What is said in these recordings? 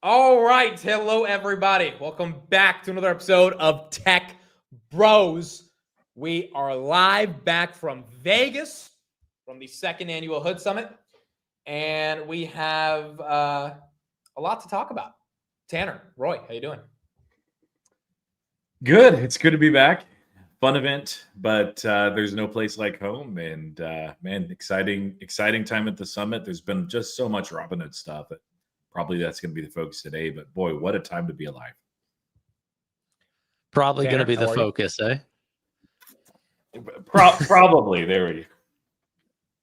All right. Hello, everybody. Welcome back to another episode of Tech Bros. We are live back from Vegas from the second annual Hood Summit, and we have a lot to talk about. Tanner, Roy, how you doing? Good. It's good to be back. Fun event, but there's no place like home. And man, exciting time at the summit. There's been just so much Robinhood stuff. Probably that's going to be the focus today. But boy, what a time to be alive! Probably going to Tanner, be the how are you? focus, eh? Probably. There we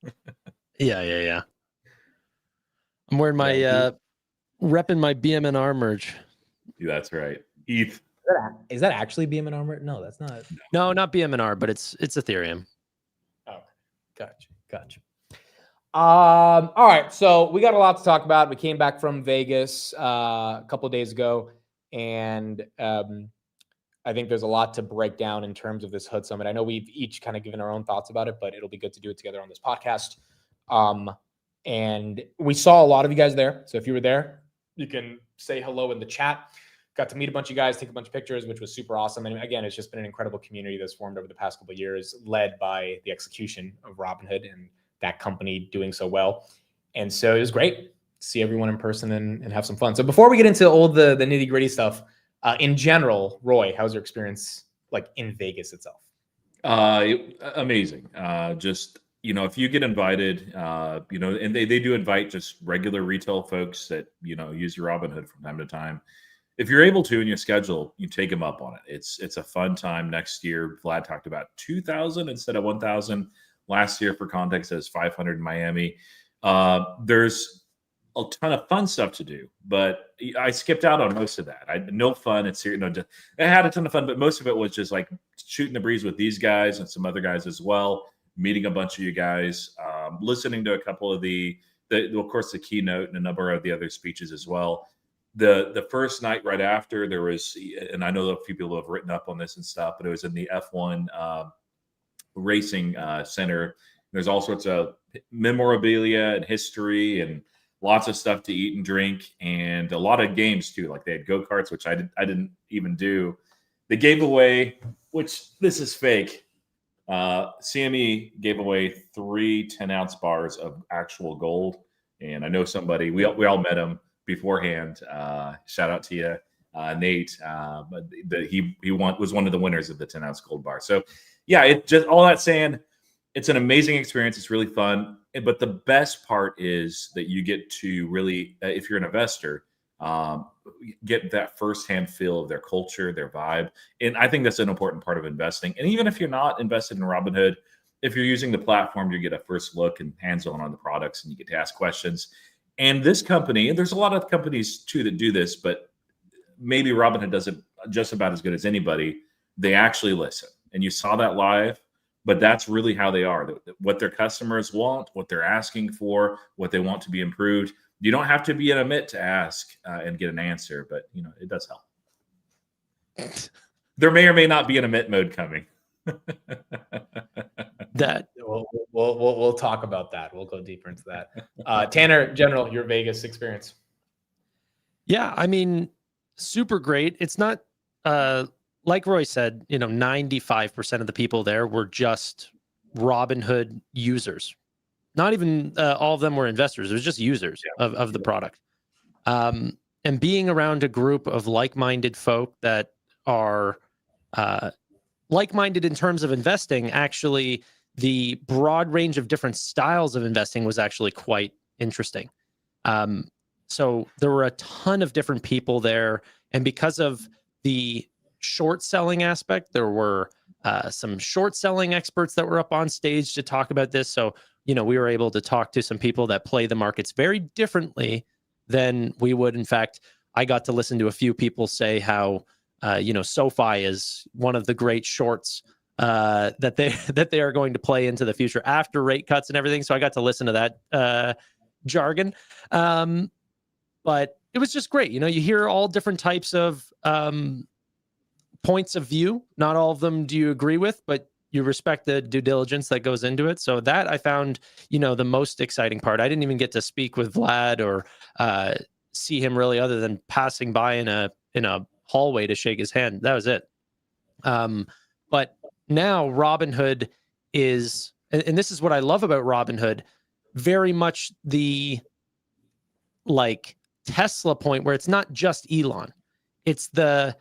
go. Yeah. I'm wearing my repping my BMNR merch. That's right. ETH. Is that actually BM and Armor? No, that's not. No, not BMNR, but it's Ethereum. Oh, gotcha. All right, so we got a lot to talk about. We came back from Vegas a couple of days ago, and I think there's a lot to break down in terms of this Hood Summit. I know we've each kind of given our own thoughts about it, but it'll be good to do it together on this podcast. And we saw a lot of you guys there. So if you were there, you can say hello in the chat. Got to meet a bunch of guys, take a bunch of pictures, which was super awesome. And again, it's just been an incredible community that's formed over the past couple of years, led by the execution of Robinhood and that company doing so well. And so it was great to see everyone in person and have some fun. So before we get into all the nitty gritty stuff, in general, Roy, how's your experience like in Vegas itself? Amazing. Just, if you get invited, and they do invite just regular retail folks that, use your Robinhood from time to time. If you're able to in your schedule, you take them up on it. It's a fun time. Next year, Vlad talked about 2,000 instead of 1,000. Last year, for context, it was 500 in Miami. There's a ton of fun stuff to do, but I skipped out on most of that. I had no fun. I had a ton of fun, but most of it was just like shooting the breeze with these guys and some other guys as well, meeting a bunch of you guys, listening to a couple of of course, the keynote and a number of the other speeches as well. The first night right after, there was, and I know a few people have written up on this and stuff, but it was in the F1 racing center. There's all sorts of memorabilia and history and lots of stuff to eat and drink, and a lot of games too. Like they had go-karts, which I didn't even do. They gave away, which this is fake. CME gave away 3 10-ounce bars of actual gold, and I know somebody. We all met him beforehand. Shout out to you, Nate. But he was one of the winners of the 10-ounce gold bar. So yeah, it just all that saying, it's an amazing experience. It's really fun. But the best part is that you get to really, if you're an investor, get that firsthand feel of their culture, their vibe. And I think that's an important part of investing. And even if you're not invested in Robinhood, if you're using the platform, you get a first look and hands-on on the products, and you get to ask questions. And this company, and there's a lot of companies too that do this, but maybe Robinhood does it just about as good as anybody. They actually listen. And you saw that live, but that's really how they are. What their customers want, what they're asking for, what they want to be improved. You don't have to be in a MIT to ask and get an answer, but it does help. There may or may not be an emit mode coming. That we'll talk about that. We'll go deeper into that. Tanner, general, your Vegas experience. Yeah, I mean, super great. It's not like Roy said, 95% of the people there were just Robinhood users. Not even all of them were investors. It was just users of the product. And being around a group of like-minded folk that are like-minded in terms of investing, actually, the broad range of different styles of investing was actually quite interesting. So there were a ton of different people there. And because of the short selling aspect, there were some short selling experts that were up on stage to talk about this. So, we were able to talk to some people that play the markets very differently than we would. In fact, I got to listen to a few people say how, SoFi is one of the great shorts that they are going to play into the future after rate cuts and everything. So I got to listen to that jargon. But it was just great. You hear all different types of points of view. Not all of them do you agree with, but you respect the due diligence that goes into it. So that I found, the most exciting part. I didn't even get to speak with Vlad or see him really other than passing by in a hallway to shake his hand. That was it. But now Robinhood is, and this is what I love about Robinhood, very much the like Tesla point where it's not just Elon. It's the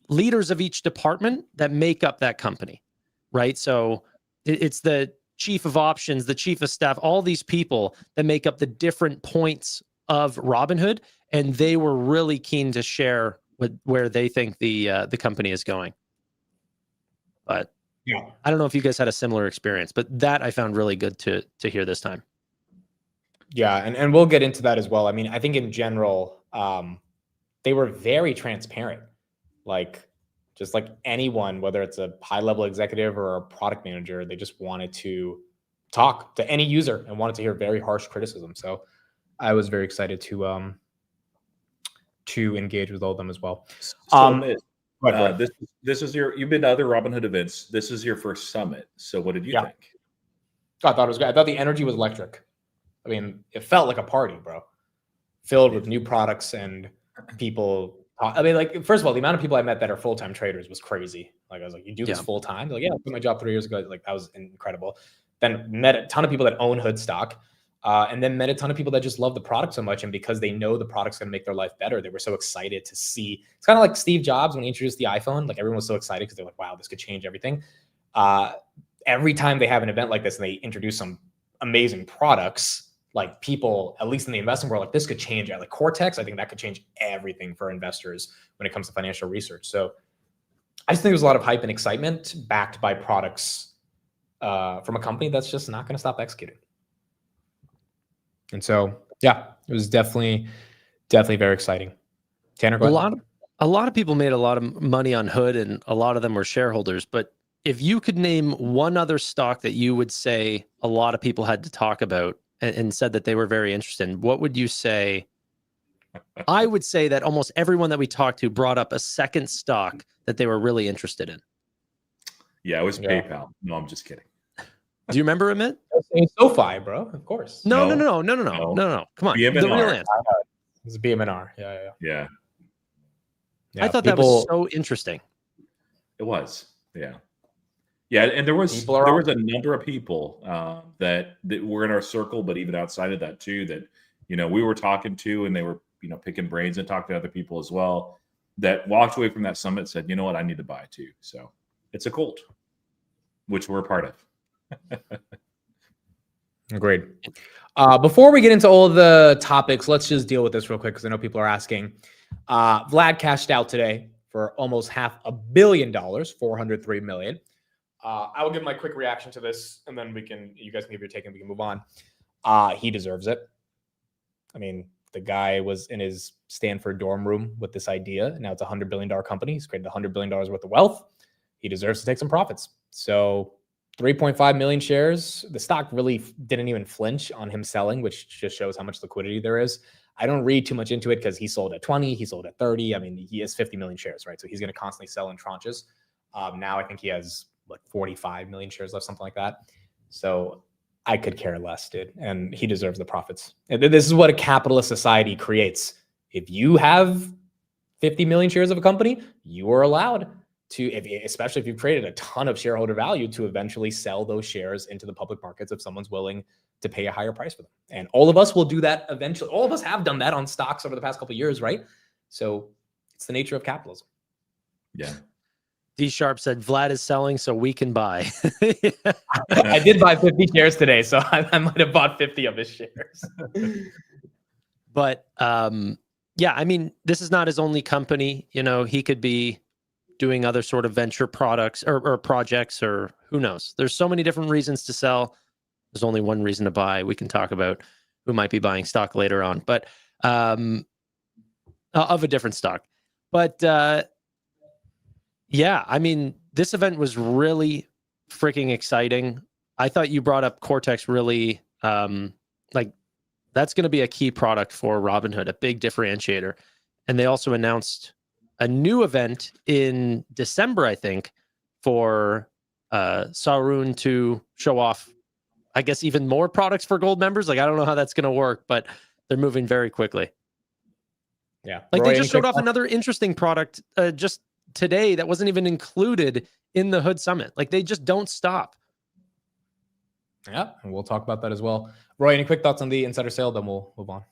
leaders of each department that make up that company, right? So it's the chief of options, the chief of staff, all these people that make up the different points of Robinhood, and they were really keen to share where they think the company is going. But Yeah. I don't know if you guys had a similar experience, but that I found really good to hear this time. Yeah, and we'll get into that as well. I mean, I think in general, they were very transparent. Like, just like anyone, whether it's a high-level executive or a product manager, they just wanted to talk to any user and wanted to hear very harsh criticism. So I was very excited to engage with all of them as well. This is you've been to other Robinhood events. This is your first summit. So what did you think? I thought it was great. I thought the energy was electric. I mean, it felt like a party, bro. Filled with new products and people. I mean, like, first of all, the amount of people I met that are full-time traders was crazy. Like, I was like, you do this full-time? Like, yeah, I quit my job 3 years ago. Like, that was incredible. Then met a ton of people that own Hood stock. And then met a ton of people that just love the product so much. And because they know the product's going to make their life better, they were so excited to see. It's kind of like Steve Jobs when he introduced the iPhone. Like, everyone was so excited because they're like, wow, this could change everything. Every time they have an event like this and they introduce some amazing products, like, people, at least in the investing world, like, this could change. Like Cortex, I think that could change everything for investors when it comes to financial research. So I just think there's a lot of hype and excitement backed by products from a company that's just not going to stop executing. And so, yeah, it was definitely very exciting. Tanner, go ahead. A lot of people made a lot of money on Hood, and a lot of them were shareholders. But if you could name one other stock that you would say a lot of people had to talk about and said that they were very interested in, what would you say? I would say that almost everyone that we talked to brought up a second stock that they were really interested in. Yeah, it was PayPal. No, I'm just kidding. Do you remember, Amit? SoFi, bro. Of course. No. Come on. BMNR. The real answer. It's BMNR. Yeah. I thought that was so interesting. It was. Yeah. Yeah, and there was a number of people that were in our circle, but even outside of that too, that we were talking to, and they were picking brains and talking to other people as well, that walked away from that summit and said, you know what, I need to buy too. So it's a cult, which we're a part of. Agreed. Before we get into all the topics, let's just deal with this real quick because I know people are asking. Vlad cashed out today for almost $500 million, $403 million. I will give my quick reaction to this, and then you guys can give your take and we can move on. He deserves it. I mean, the guy was in his Stanford dorm room with this idea. Now it's a $100 billion company. He's created $100 billion worth of wealth. He deserves to take some profits. So 3.5 million shares. The stock really didn't even flinch on him selling, which just shows how much liquidity there is. I don't read too much into it because he sold at 20, he sold at 30. I mean, he has 50 million shares, right? So he's going to constantly sell in tranches. Now I think he has like 45 million shares left, something like that. So I could care less, dude. And he deserves the profits. And this is what a capitalist society creates. If you have 50 million shares of a company, you are allowed to, especially if you've created a ton of shareholder value, to eventually sell those shares into the public markets if someone's willing to pay a higher price for them. And all of us will do that eventually. All of us have done that on stocks over the past couple of years, right? So it's the nature of capitalism. Yeah. D Sharp said Vlad is selling, so we can buy. I did buy 50 shares today, so I might have bought 50 of his shares. But yeah, I mean, this is not his only company. He could be doing other sort of venture products or projects, or who knows. There's so many different reasons to sell. There's only one reason to buy. We can talk about who might be buying stock later on, but of a different stock. But yeah, I mean, this event was really freaking exciting. I thought you brought up Cortex really, like, that's going to be a key product for Robinhood, a big differentiator. And they also announced a new event in December, I think, for Sarun to show off, I guess, even more products for gold members. Like, I don't know how that's going to work, but they're moving very quickly. Yeah. Like Roy, they any just showed quick off thoughts? another interesting product just today that wasn't even included in the Hood Summit. Like they just don't stop. Yeah, and we'll talk about that as well. Roy, any quick thoughts on the insider sale? Then we'll move on.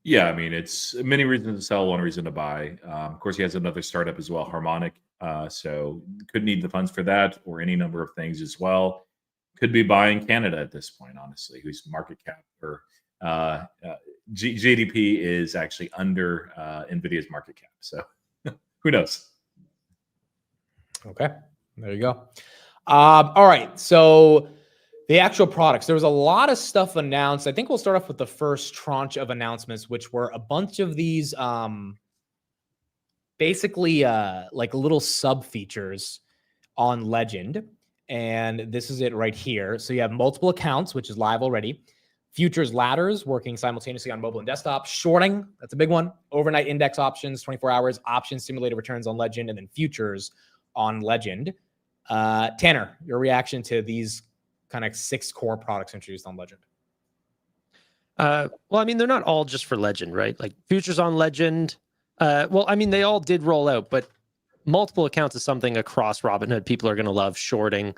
Yeah, I mean, it's many reasons to sell, one reason to buy. Of course, he has another startup as well, Harmonic. So could need the funds for that or any number of things as well. Could be buying Canada at this point, honestly, whose market cap or GDP is actually under NVIDIA's market cap. So who knows? Okay, there you go. All right, so the actual products. There was a lot of stuff announced. I think we'll start off with the first tranche of announcements, which were a bunch of these basically like little sub features on Legend. And this is it right here. So you have multiple accounts, which is live already. Futures ladders working simultaneously on mobile and desktop. Shorting, that's a big one. Overnight index options, 24 hours. Options simulated returns on Legend. And then futures on Legend. Tanner, your reaction to these kind of 6 core products introduced on Legend? Well, I mean, they're not all just for Legend, right? Like futures on Legend. Well, I mean, they all did roll out, but multiple accounts is something across Robinhood people are going to love. Shorting.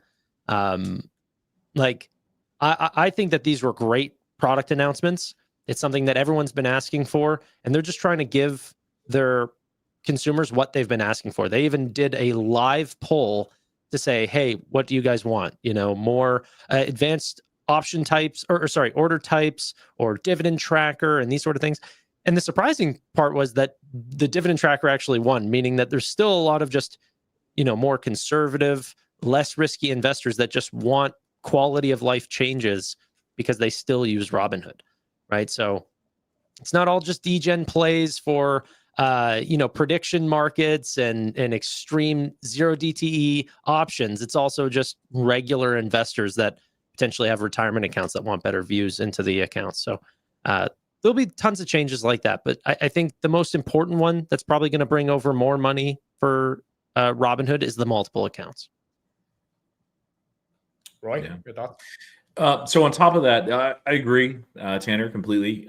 Like, I think that these were great product announcements. It's something that everyone's been asking for, and they're just trying to give their consumers what they've been asking for. They even did a live poll to say, hey, what do you guys want? You know, more advanced option types, or sorry, order types, or dividend tracker, and these sort of things. And the surprising part was that the dividend tracker actually won, meaning that there's still a lot of just, you know, more conservative, less risky investors that just want quality of life changes because they still use Robinhood, right? So it's not all just degen plays for you know, prediction markets and extreme zero DTE options. It's also just regular investors that potentially have retirement accounts that want better views into the accounts. So there'll be tons of changes like that. But I think the most important one that's probably going to bring over more money for Robinhood is the multiple accounts. Roy, Yeah. your thoughts? So on top of that, I agree, Tanner, completely.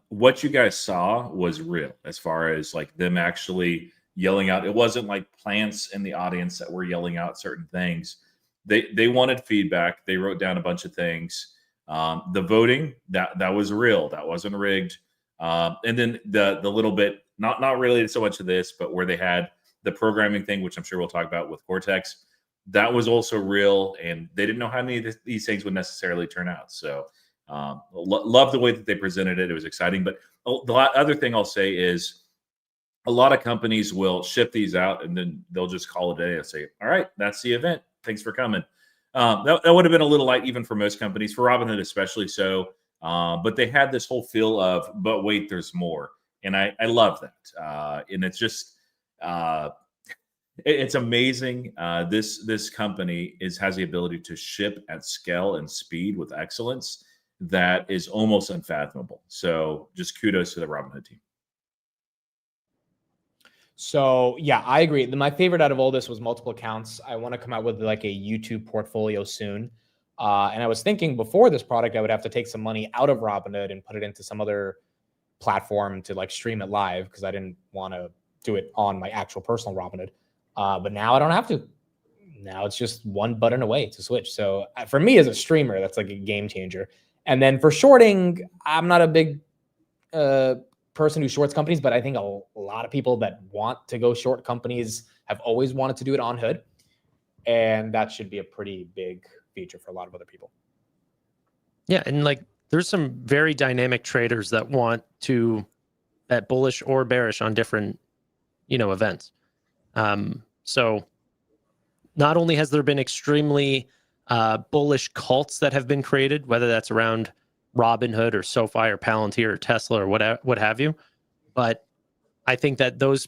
What you guys saw was real as far as like them actually yelling out. It wasn't like plants in the audience that were yelling out certain things. They wanted feedback. They wrote down a bunch of things. The voting that was real. That wasn't rigged. And then the little bit not related so much to this, but where they had the programming thing, which I'm sure we'll talk about with Cortex. That was also real, and they didn't know how many of these things would necessarily turn out. So love the way that they presented it. It was exciting. But the other thing I'll say is a lot of companies will ship these out, and then they'll just call it a day and say, all right, that's the event. Thanks for coming. That would have been a little light even for most companies, for Robinhood especially so. But they had this whole feel of, but wait, there's more. And I love that. And it's just... it's amazing. This company has the ability to ship at scale and speed with excellence that is almost unfathomable. So just kudos to the Robinhood team. So yeah, I agree. My favorite out of all this was multiple accounts. I want to come out with like a YouTube portfolio soon. And I was thinking before this product, I would have to take some money out of Robinhood and put it into some other platform to like stream it live because I didn't want to do it on my actual personal Robinhood. But now I don't have to. Now it's just one button away to switch. So for me as a streamer, that's like a game changer. And then for shorting, I'm not a big person who shorts companies, but I think a lot of people that want to go short companies have always wanted to do it on Hood. And that should be a pretty big feature for a lot of other people. Yeah, and like there's some very dynamic traders that want to bet bullish or bearish on different, you know, events. So not only has there been extremely bullish cults that have been created, whether that's around Robinhood or SoFi or Palantir or Tesla or what have you, but I think that those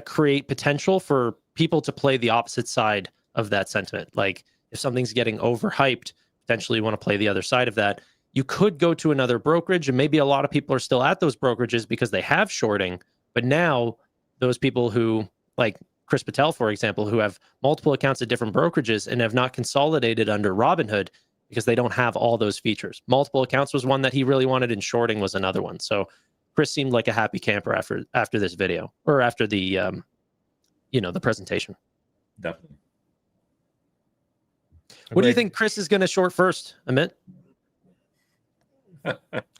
create potential for people to play the opposite side of that sentiment. Like if something's getting overhyped, potentially you want to play the other side of that. You could go to another brokerage, and maybe a lot of people are still at those brokerages because they have shorting, but now those people who, like Chris Patel, for example, who have multiple accounts at different brokerages and have not consolidated under Robinhood, because they don't have all those features. Multiple accounts was one that he really wanted, and shorting was another one. So Chris seemed like a happy camper after this video, or after the the presentation. Definitely. What do you think Chris is going to short first, Amit?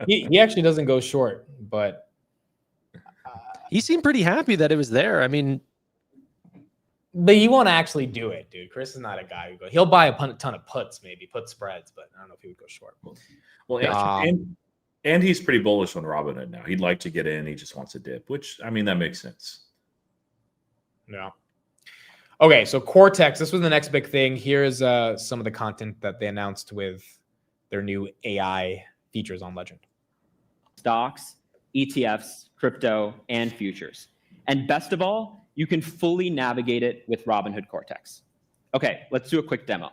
He actually doesn't go short, but he seemed pretty happy that it was there. I mean, but he won't actually do it, dude. Chris is not a guy who go. He'll buy a ton of puts, maybe put spreads, but I don't know if he would go short. Well, and he's pretty bullish on Robinhood now. He'd like to get in. He just wants a dip, which, I mean, that makes sense. Yeah. Okay, so Cortex, this was the next big thing. Here's some of the content that they announced with their new AI features on Legend. Stocks, ETFs, crypto, and futures. And best of all, you can fully navigate it with Robinhood Cortex. Okay, let's do a quick demo.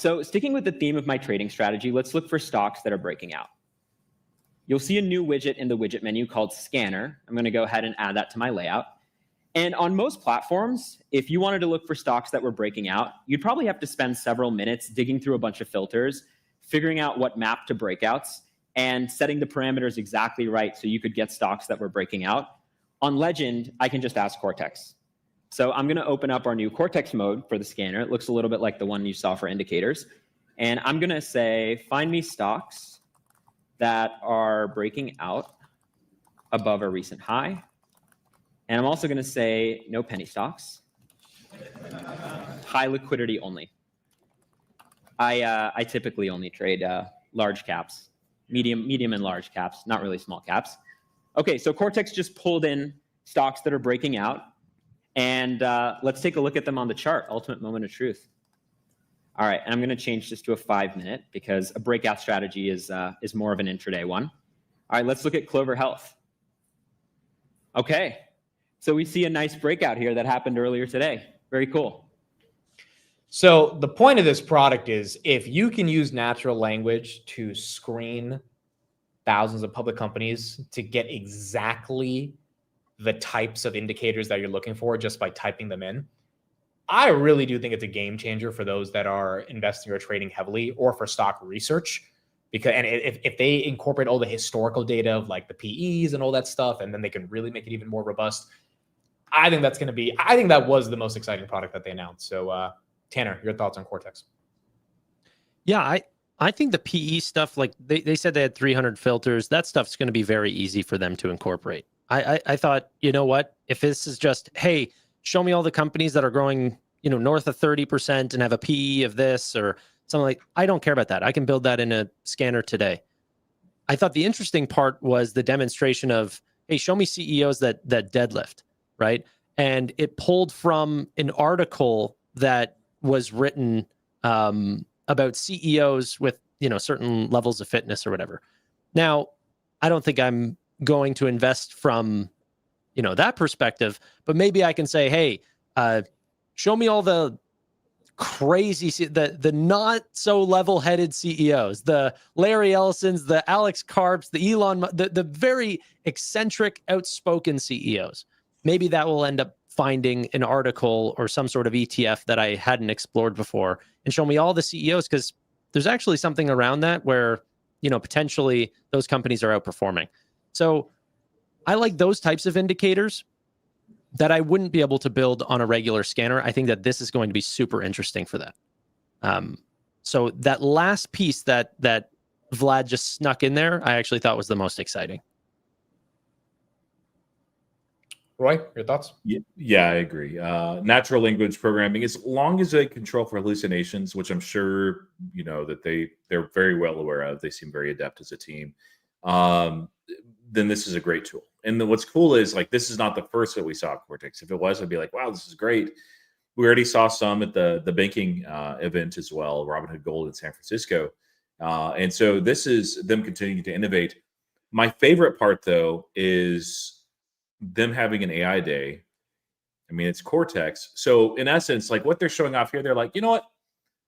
So sticking with the theme of my trading strategy, let's look for stocks that are breaking out. You'll see a new widget in the widget menu called Scanner. I'm going to go ahead and add that to my layout. And on most platforms, if you wanted to look for stocks that were breaking out, you'd probably have to spend several minutes digging through a bunch of filters, figuring out what map to breakouts, and setting the parameters exactly right so you could get stocks that were breaking out. On Legend, I can just ask Cortex. So I'm going to open up our new Cortex mode for the scanner. It looks a little bit like the one you saw for indicators. And I'm going to say, find me stocks that are breaking out above a recent high. And I'm also going to say no penny stocks, high liquidity only. I typically only trade large caps, medium and large caps, not really small caps. Okay, so Cortex just pulled in stocks that are breaking out, and let's take a look at them on the chart. Ultimate moment of truth. All right, and I'm going to change this to a 5-minute because a breakout strategy is more of an intraday one. All right, let's look at Clover Health. Okay. So we see a nice breakout here that happened earlier today. Very cool. So the point of this product is if you can use natural language to screen thousands of public companies to get exactly the types of indicators that you're looking for just by typing them in, I really do think it's a game changer for those that are investing or trading heavily, or for stock research. Because, and if they incorporate all the historical data of like the PEs and all that stuff, and then they can really make it even more robust, I think that's going to be, I think that was the most exciting product that they announced. So Tanner, your thoughts on Cortex? Yeah, I think the PE stuff, like they said they had 300 filters. That stuff's going to be very easy for them to incorporate. I thought, you know what, if this is just, hey, show me all the companies that are growing, north of 30% and have a PE of this or something like, I don't care about that. I can build that in a scanner today. I thought the interesting part was the demonstration of, hey, show me CEOs that deadlift, right? And it pulled from an article that was written about CEOs with, certain levels of fitness or whatever. Now, I don't think I'm going to invest from, that perspective, but maybe I can say, hey, show me all the crazy, the not so level-headed CEOs, the Larry Ellisons, the Alex Karps, the Elon, the very eccentric, outspoken CEOs. Maybe that will end up finding an article or some sort of ETF that I hadn't explored before and show me all the CEOs, because there's actually something around that where, potentially those companies are outperforming. So I like those types of indicators that I wouldn't be able to build on a regular scanner. I think that this is going to be super interesting for that. So that last piece that Vlad just snuck in there, I actually thought was the most exciting. Roy, your thoughts? Yeah, I agree. Natural language programming, as long as they control for hallucinations, which I'm sure that they're very well aware of. They seem very adept as a team. Then this is a great tool. And what's cool is, like, this is not the first that we saw at Cortex. If it was, I'd be like, wow, this is great. We already saw some at the banking event as well, Robinhood Gold in San Francisco. And so this is them continuing to innovate. My favorite part, though, is them having an AI day. I mean, it's Cortex. So in essence, like what they're showing off here, they're like, you know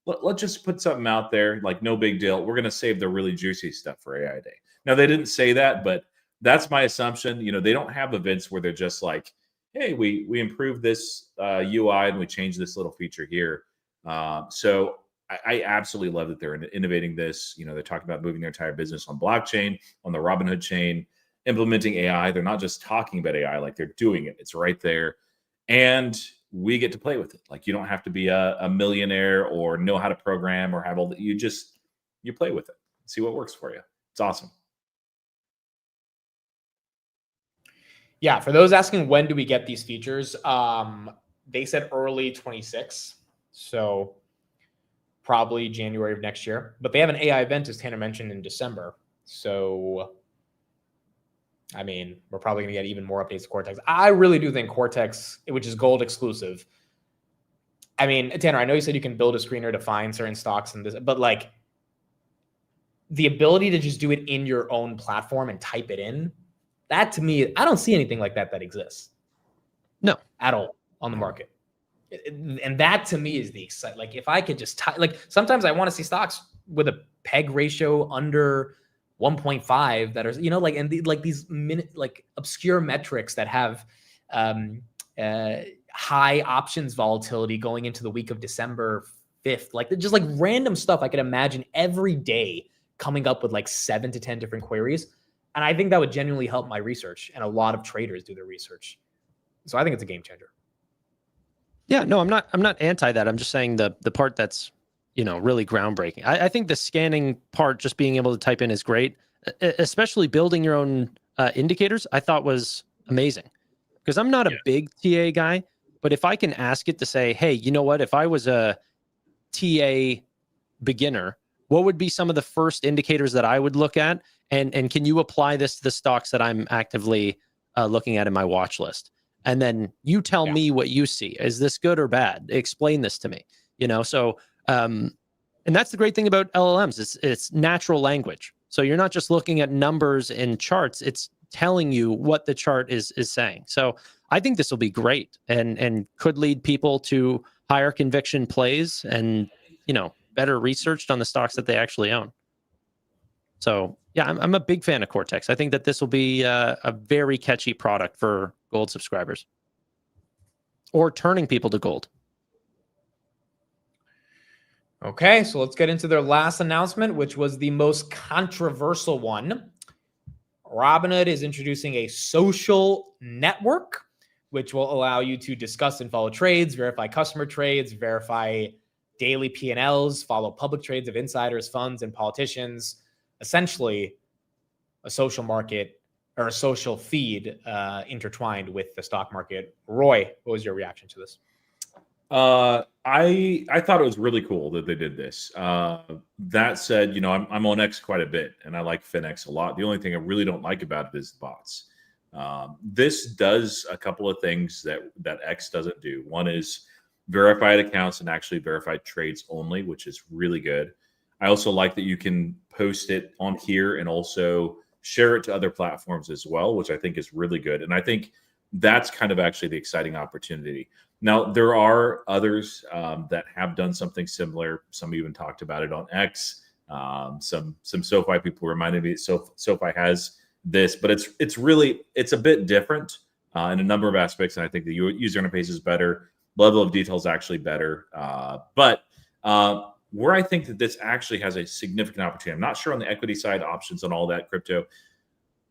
what? Let's just put something out there, like no big deal. We're going to save the really juicy stuff for AI day. Now, they didn't say that, but that's my assumption. They don't have events where they're just like, hey, we improved this UI and we changed this little feature here. So I absolutely love that they're innovating this. You know, they're talking about moving their entire business on blockchain, on the Robinhood chain, implementing AI. They're not just talking about AI, like they're doing it. It's right there. And we get to play with it. Like you don't have to be a millionaire or know how to program or have all that. You play with it, see what works for you. It's awesome. Yeah, for those asking when do we get these features, they said early 26, so probably January of next year. But they have an AI event, as Tanner mentioned, in December. So, I mean, we're probably going to get even more updates to Cortex. I really do think Cortex, which is gold exclusive. I mean, Tanner, I know you said you can build a screener to find certain stocks and this, but like the ability to just do it in your own platform and type it in, that to me, I don't see anything like that exists. No, at all on the market. And that to me is the exciting. Like if I could just like sometimes I want to see stocks with a peg ratio under 1.5 that are, you know, like, and like these like obscure metrics that have high options volatility going into the week of December 5th, like just like random stuff I could imagine every day coming up with like 7 to 10 different queries. And I think that would genuinely help my research, and a lot of traders do their research. So I think it's a game changer. Yeah, no, I'm not anti that. I'm just saying the part that's, you know, really groundbreaking. I think the scanning part, just being able to type in is great, especially building your own indicators. I thought was amazing because I'm not a big TA guy, but if I can ask it to say, hey, you know what, if I was a TA beginner, what would be some of the first indicators that I would look at? And can you apply this to the stocks that I'm actively looking at in my watch list? And then you tell me what you see. Is this good or bad? Explain this to me. You know, so and that's the great thing about LLMs. It's natural language. So you're not just looking at numbers and charts. It's telling you what the chart is saying. So I think this will be great and could lead people to higher conviction plays and, you know, better researched on the stocks that they actually own. So yeah, I'm a big fan of Cortex. I think that this will be a very catchy product for gold subscribers or turning people to gold. Okay, so let's get into their last announcement, which was the most controversial one. Robinhood is introducing a social network, which will allow you to discuss and follow trades, verify customer trades, verify daily P&Ls, follow public trades of insiders, funds, and politicians. Essentially, a social market or a social feed intertwined with the stock market. Roy, what was your reaction to this? I thought it was really cool that they did this. That said, you know, I'm on X quite a bit, and I like FinX a lot. The only thing I really don't like about it is the bots. This does a couple of things that X doesn't do. One is verified accounts and actually verified trades only, which is really good. I also like that you can post it on here and also share it to other platforms as well, which I think is really good. And I think that's kind of actually the exciting opportunity. Now, there are others that have done something similar. Some even talked about it on X. Some SoFi people reminded me that SoFi has this, but it's a bit different in a number of aspects. And I think the user interface is better. Level of detail is actually better. But where I think that this actually has a significant opportunity, I'm not sure on the equity side, options and all that crypto,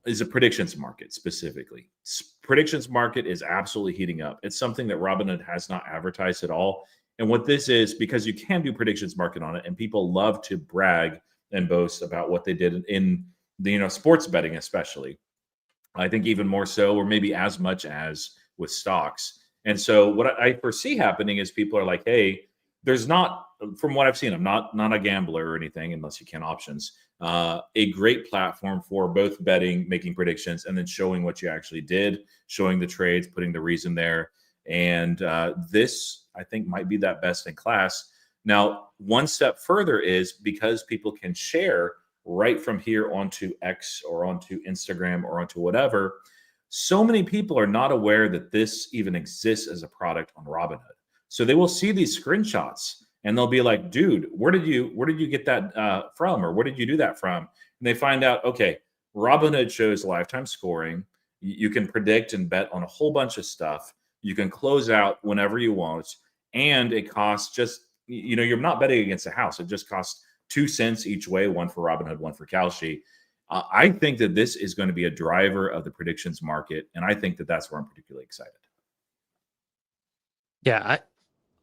is a predictions market specifically. Predictions market is absolutely heating up. It's something that Robinhood has not advertised at all. And what this is, because you can do predictions market on it, and people love to brag and boast about what they did in the, you know, sports betting, especially. I think even more so, or maybe as much as with stocks. And so what I foresee happening is people are like, hey, there's not, from what I've seen, I'm not a gambler or anything, unless you can options, a great platform for both betting, making predictions, and then showing what you actually did, showing the trades, putting the reason there. And this, I think, might be that best in class. Now, one step further is because people can share right from here onto X or onto Instagram or onto whatever, so many people are not aware that this even exists as a product on Robinhood. So they will see these screenshots and they'll be like, dude, where did you get that from? Or where did you do that from? And they find out, okay, Robinhood shows lifetime scoring. You can predict and bet on a whole bunch of stuff. You can close out whenever you want. And it costs just you're not betting against a house. It just costs 2 cents each way, one for Robinhood, one for Kalshi. I think that this is going to be a driver of the predictions market, and I think that that's where I'm particularly excited. Yeah,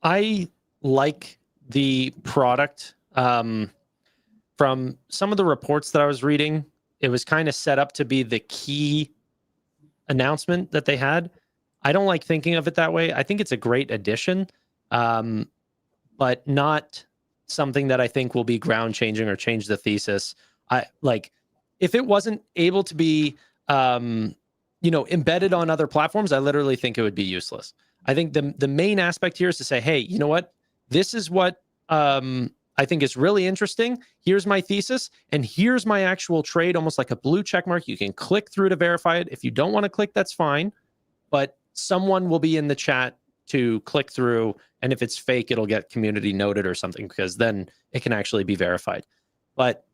I like the product. From some of the reports that I was reading, it was kind of set up to be the key announcement that they had. I don't like thinking of it that way. I think it's a great addition, but not something that I think will be ground changing or change the thesis. I like if it wasn't able to be, embedded on other platforms, I literally think it would be useless. I think the main aspect here is to say, hey, you know what? This is what I think is really interesting. Here's my thesis, and here's my actual trade, almost like a blue check mark. You can click through to verify it. If you don't want to click, that's fine. But someone will be in the chat to click through, and if it's fake, it'll get community noted or something, because then it can actually be verified. But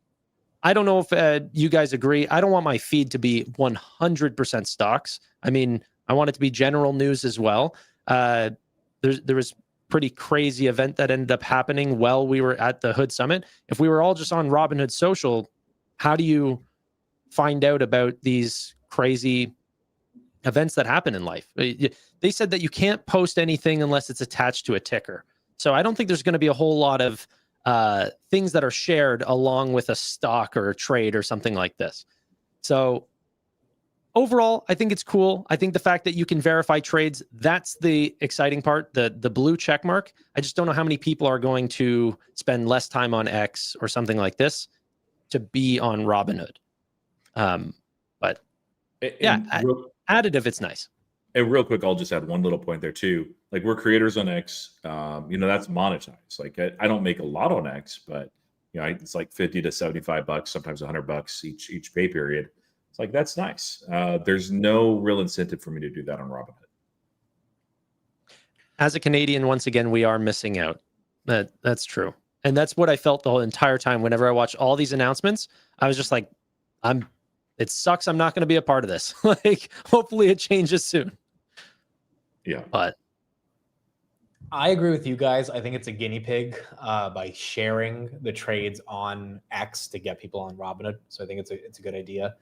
I don't know if you guys agree. I don't want my feed to be 100% stocks. I mean, I want it to be general news as well. There was pretty crazy event that ended up happening while we were at the Hood Summit. If we were all just on Robinhood Social, how do you find out about these crazy events that happen in life? They said that you can't post anything unless it's attached to a ticker. So I don't think there's going to be a whole lot of things that are shared along with a stock or a trade or something like this. So overall, I think it's cool. I think the fact that you can verify trades, that's the exciting part, the blue check mark. I just don't know how many people are going to spend less time on X or something like this to be on Robinhood. But additive, it's nice. And real quick, I'll just add one little point there too. Like, we're creators on X, that's monetized. Like, I don't make a lot on X, but it's like $50 to $75, sometimes $100 each pay period. It's like, that's nice. There's no real incentive for me to do that on Robinhood. As a Canadian, once again, we are missing out. That's true. And that's what I felt the whole entire time. Whenever I watched all these announcements, I was just like, it sucks. I'm not going to be a part of this. Like, hopefully it changes soon. Yeah. But I agree with you guys. I think it's a guinea pig by sharing the trades on X to get people on Robinhood. So I think it's a good idea.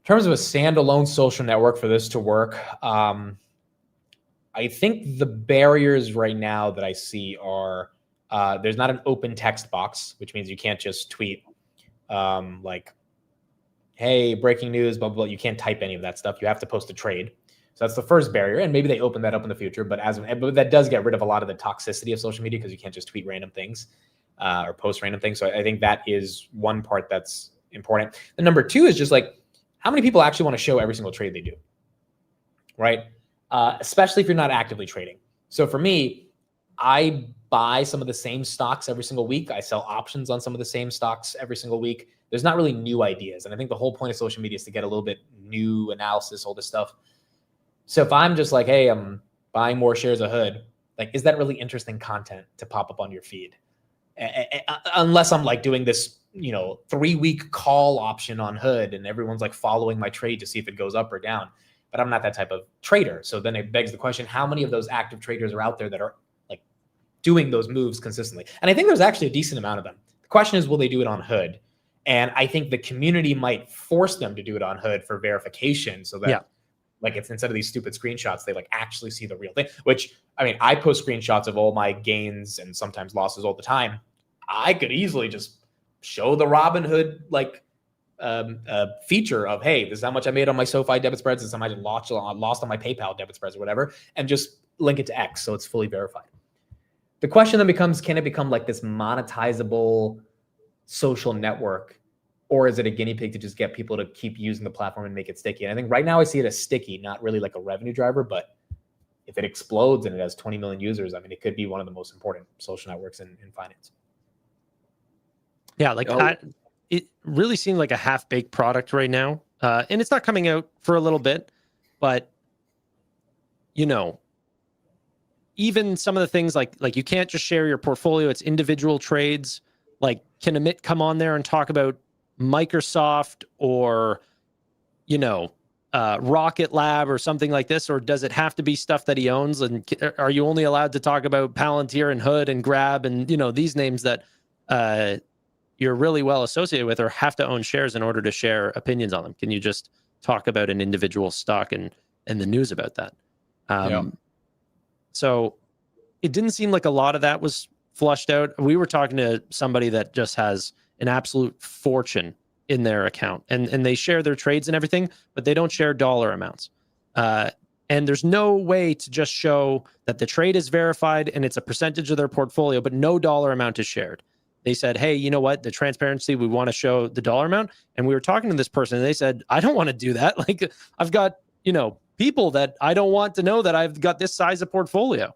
In terms of a standalone social network for this to work, I think the barriers right now that I see are there's not an open text box, which means you can't just tweet like, hey, breaking news, blah, blah, blah. You can't type any of that stuff. You have to post a trade. So that's the first barrier. And maybe they open that up in the future. But that does get rid of a lot of the toxicity of social media, because you can't just tweet random things or post random things. So I think that is one part that's important. And number two is just like, how many people actually want to show every single trade they do, right? Especially if you're not actively trading. So for me, I buy some of the same stocks every single week. I sell options on some of the same stocks every single week. There's not really new ideas. And I think the whole point of social media is to get a little bit new analysis, all this stuff. So if I'm just like, hey, I'm buying more shares of Hood, like, is that really interesting content to pop up on your feed? Unless I'm like doing this, 3-week call option on Hood and everyone's like following my trade to see if it goes up or down. But I'm not that type of trader. So then it begs the question, how many of those active traders are out there that are like doing those moves consistently? And I think there's actually a decent amount of them. The question is, will they do it on Hood? And I think the community might force them to do it on Hood for verification, so that like, it's instead of these stupid screenshots, they like actually see the real thing. Which, I mean, I post screenshots of all my gains and sometimes losses all the time. I could easily just show the Robinhood like feature of, hey, this is how much I made on my SoFi debit spreads, this is how much I lost on my PayPal debit spreads or whatever, and just link it to X so it's fully verified. The question then becomes, can it become like this monetizable social network, or is it a guinea pig to just get people to keep using the platform and make it sticky? And I think right now I see it as sticky, not really like a revenue driver, but if it explodes and it has 20 million users, I mean, it could be one of the most important social networks in finance. Yeah, like it really seemed like a half-baked product right now. And it's not coming out for a little bit, but even some of the things like you can't just share your portfolio, it's individual trades. Like, can Amit come on there and talk about Microsoft or, Rocket Lab or something like this, or does it have to be stuff that he owns? And are you only allowed to talk about Palantir and Hood and Grab and these names that you're really well associated with, or have to own shares in order to share opinions on them? Can you just talk about an individual stock and the news about that? So it didn't seem like a lot of that was flushed out. We were talking to somebody that just has an absolute fortune in their account, and they share their trades and everything, but they don't share dollar amounts. And there's no way to just show that the trade is verified and it's a percentage of their portfolio, but no dollar amount is shared. They said, hey, you know what? The transparency, we want to show the dollar amount. And we were talking to this person and they said, I don't want to do that. Like, I've got, people that I don't want to know that I've got this size of portfolio.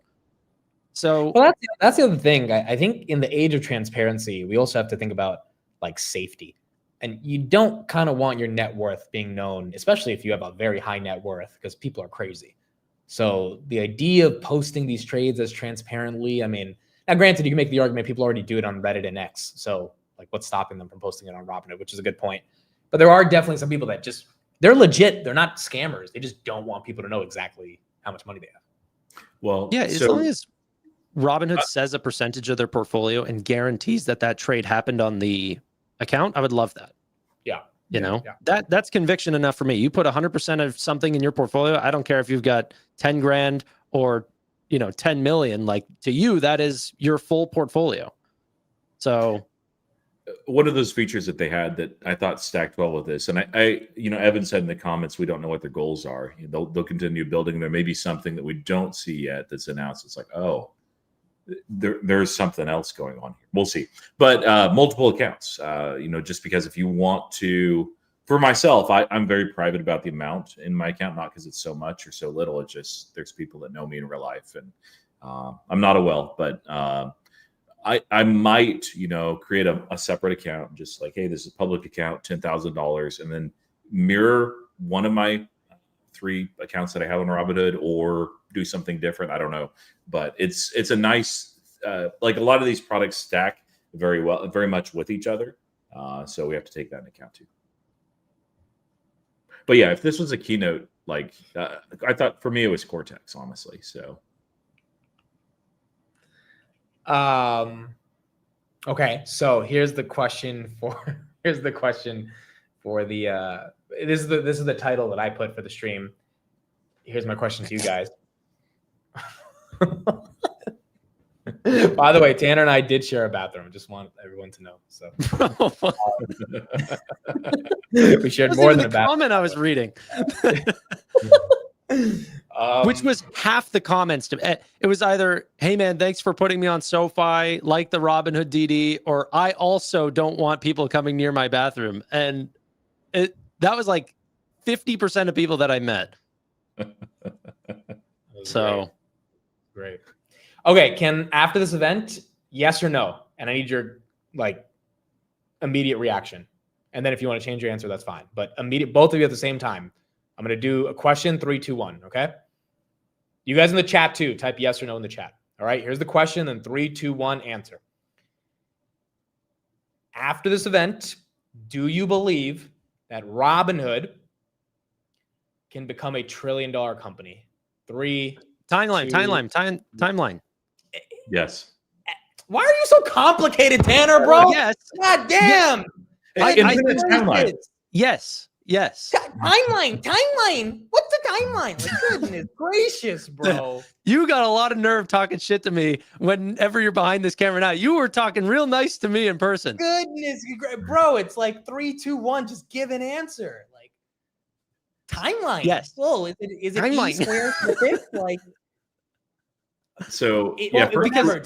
So well, that's the other thing. I think in the age of transparency, we also have to think about like safety. And you don't kind of want your net worth being known, especially if you have a very high net worth, because people are crazy. So the idea of posting these trades as transparently, I mean, now granted, you can make the argument people already do it on Reddit and X. So like what's stopping them from posting it on Robinhood, which is a good point. But there are definitely some people that just, they're legit. They're not scammers. They just don't want people to know exactly how much money they have. Well, yeah, as long as Robinhood says a percentage of their portfolio and guarantees that trade happened on the account, I would love that. Yeah. That's conviction enough for me. You put 100% of something in your portfolio. I don't care if you've got 10 grand or 10 million. Like, to you, that is your full portfolio. So one of those features that they had that I thought stacked well with this, and I Evan said in the comments, we don't know what their goals are. They'll continue building. There may be something that we don't see yet that's announced. It's like, oh, there's something else going on here. We'll see. But multiple accounts, just because if you want to, for myself, I'm very private about the amount in my account, not because it's so much or so little. It's just there's people that know me in real life, and I'm not a whale, but I might, create a separate account, just like, hey, this is a public account, $10,000, and then mirror one of my 3 accounts that I have on Robinhood, or do something different. I don't know, but it's a nice, like a lot of these products stack very much with each other. So we have to take that into account too. But yeah, if this was a keynote, like I thought for me, it was Cortex, honestly. So. Okay. So here's the question for the, this is the title that I put for the stream. Here's my question to you guys. By the way, Tanner and I did share a bathroom. I just want everyone to know. So we shared more than a bathroom. Comment I was reading, which was half the comments. It was either, "Hey man, thanks for putting me on SoFi, like the Robinhood DD," or "I also don't want people coming near my bathroom." And that was like 50% of people that I met. So great. Okay, after this event, yes or no? And I need your immediate reaction. And then if you want to change your answer, that's fine. But both of you at the same time. I'm going to do a question, 3, 2, 1. Okay. You guys in the chat too, type yes or no in the chat. All right. Here's the question, and 3, 2, 1, answer. After this event, do you believe that Robinhood can become a $1 trillion company? 3. Timeline. Yes. Why are you so complicated, Tanner, bro? Yes. God damn. Timeline. Yes. Timeline. What's the timeline? Like, goodness gracious, bro. You got a lot of nerve talking shit to me whenever you're behind this camera now. You were talking real nice to me in person. Goodness, bro. It's like 3, 2, 1. Just give an answer. Like, timeline. Yes. Whoa, is it timeline. E squared for 6? Like, so whenever.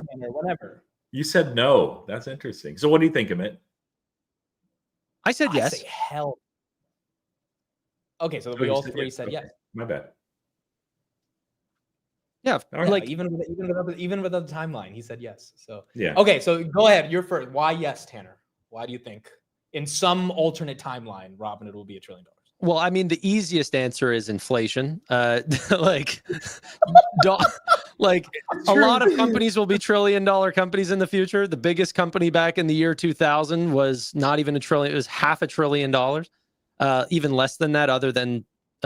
You said no. That's interesting. So what do you think, Amit? I said yes. I say hell. Okay, so we all 3 said yes. My bad. Yeah, like even without the timeline, he said yes. So yeah. Okay, so go ahead. You're first. Why yes, Tanner? Why do you think in some alternate timeline, Robinhood will be $1 trillion? Well, I mean, the easiest answer is inflation. Like a lot of companies will be $1 trillion companies in the future. The biggest company back in the year 2000 was not even $1 trillion. It was $500 billion. Even less than that, other than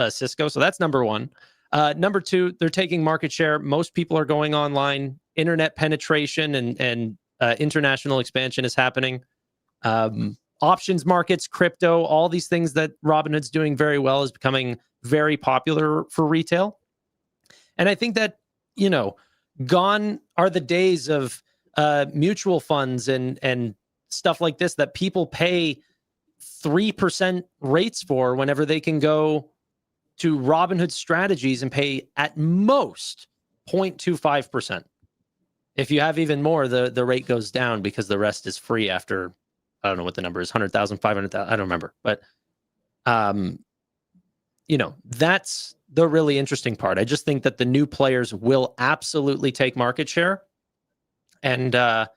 Cisco. So that's number one. Number two, they're taking market share. Most people are going online. Internet penetration and international expansion is happening. Options markets, crypto, all these things that Robinhood's doing very well is becoming very popular for retail. And I think that, gone are the days of mutual funds and stuff like this that people pay 3% rates for whenever they can go to Robinhood strategies and pay at most 0.25%. If you have even more, the rate goes down because the rest is free after, I don't know what the number is, 100,000, 500,000, I don't remember. But, that's the really interesting part. I just think that the new players will absolutely take market share. And, I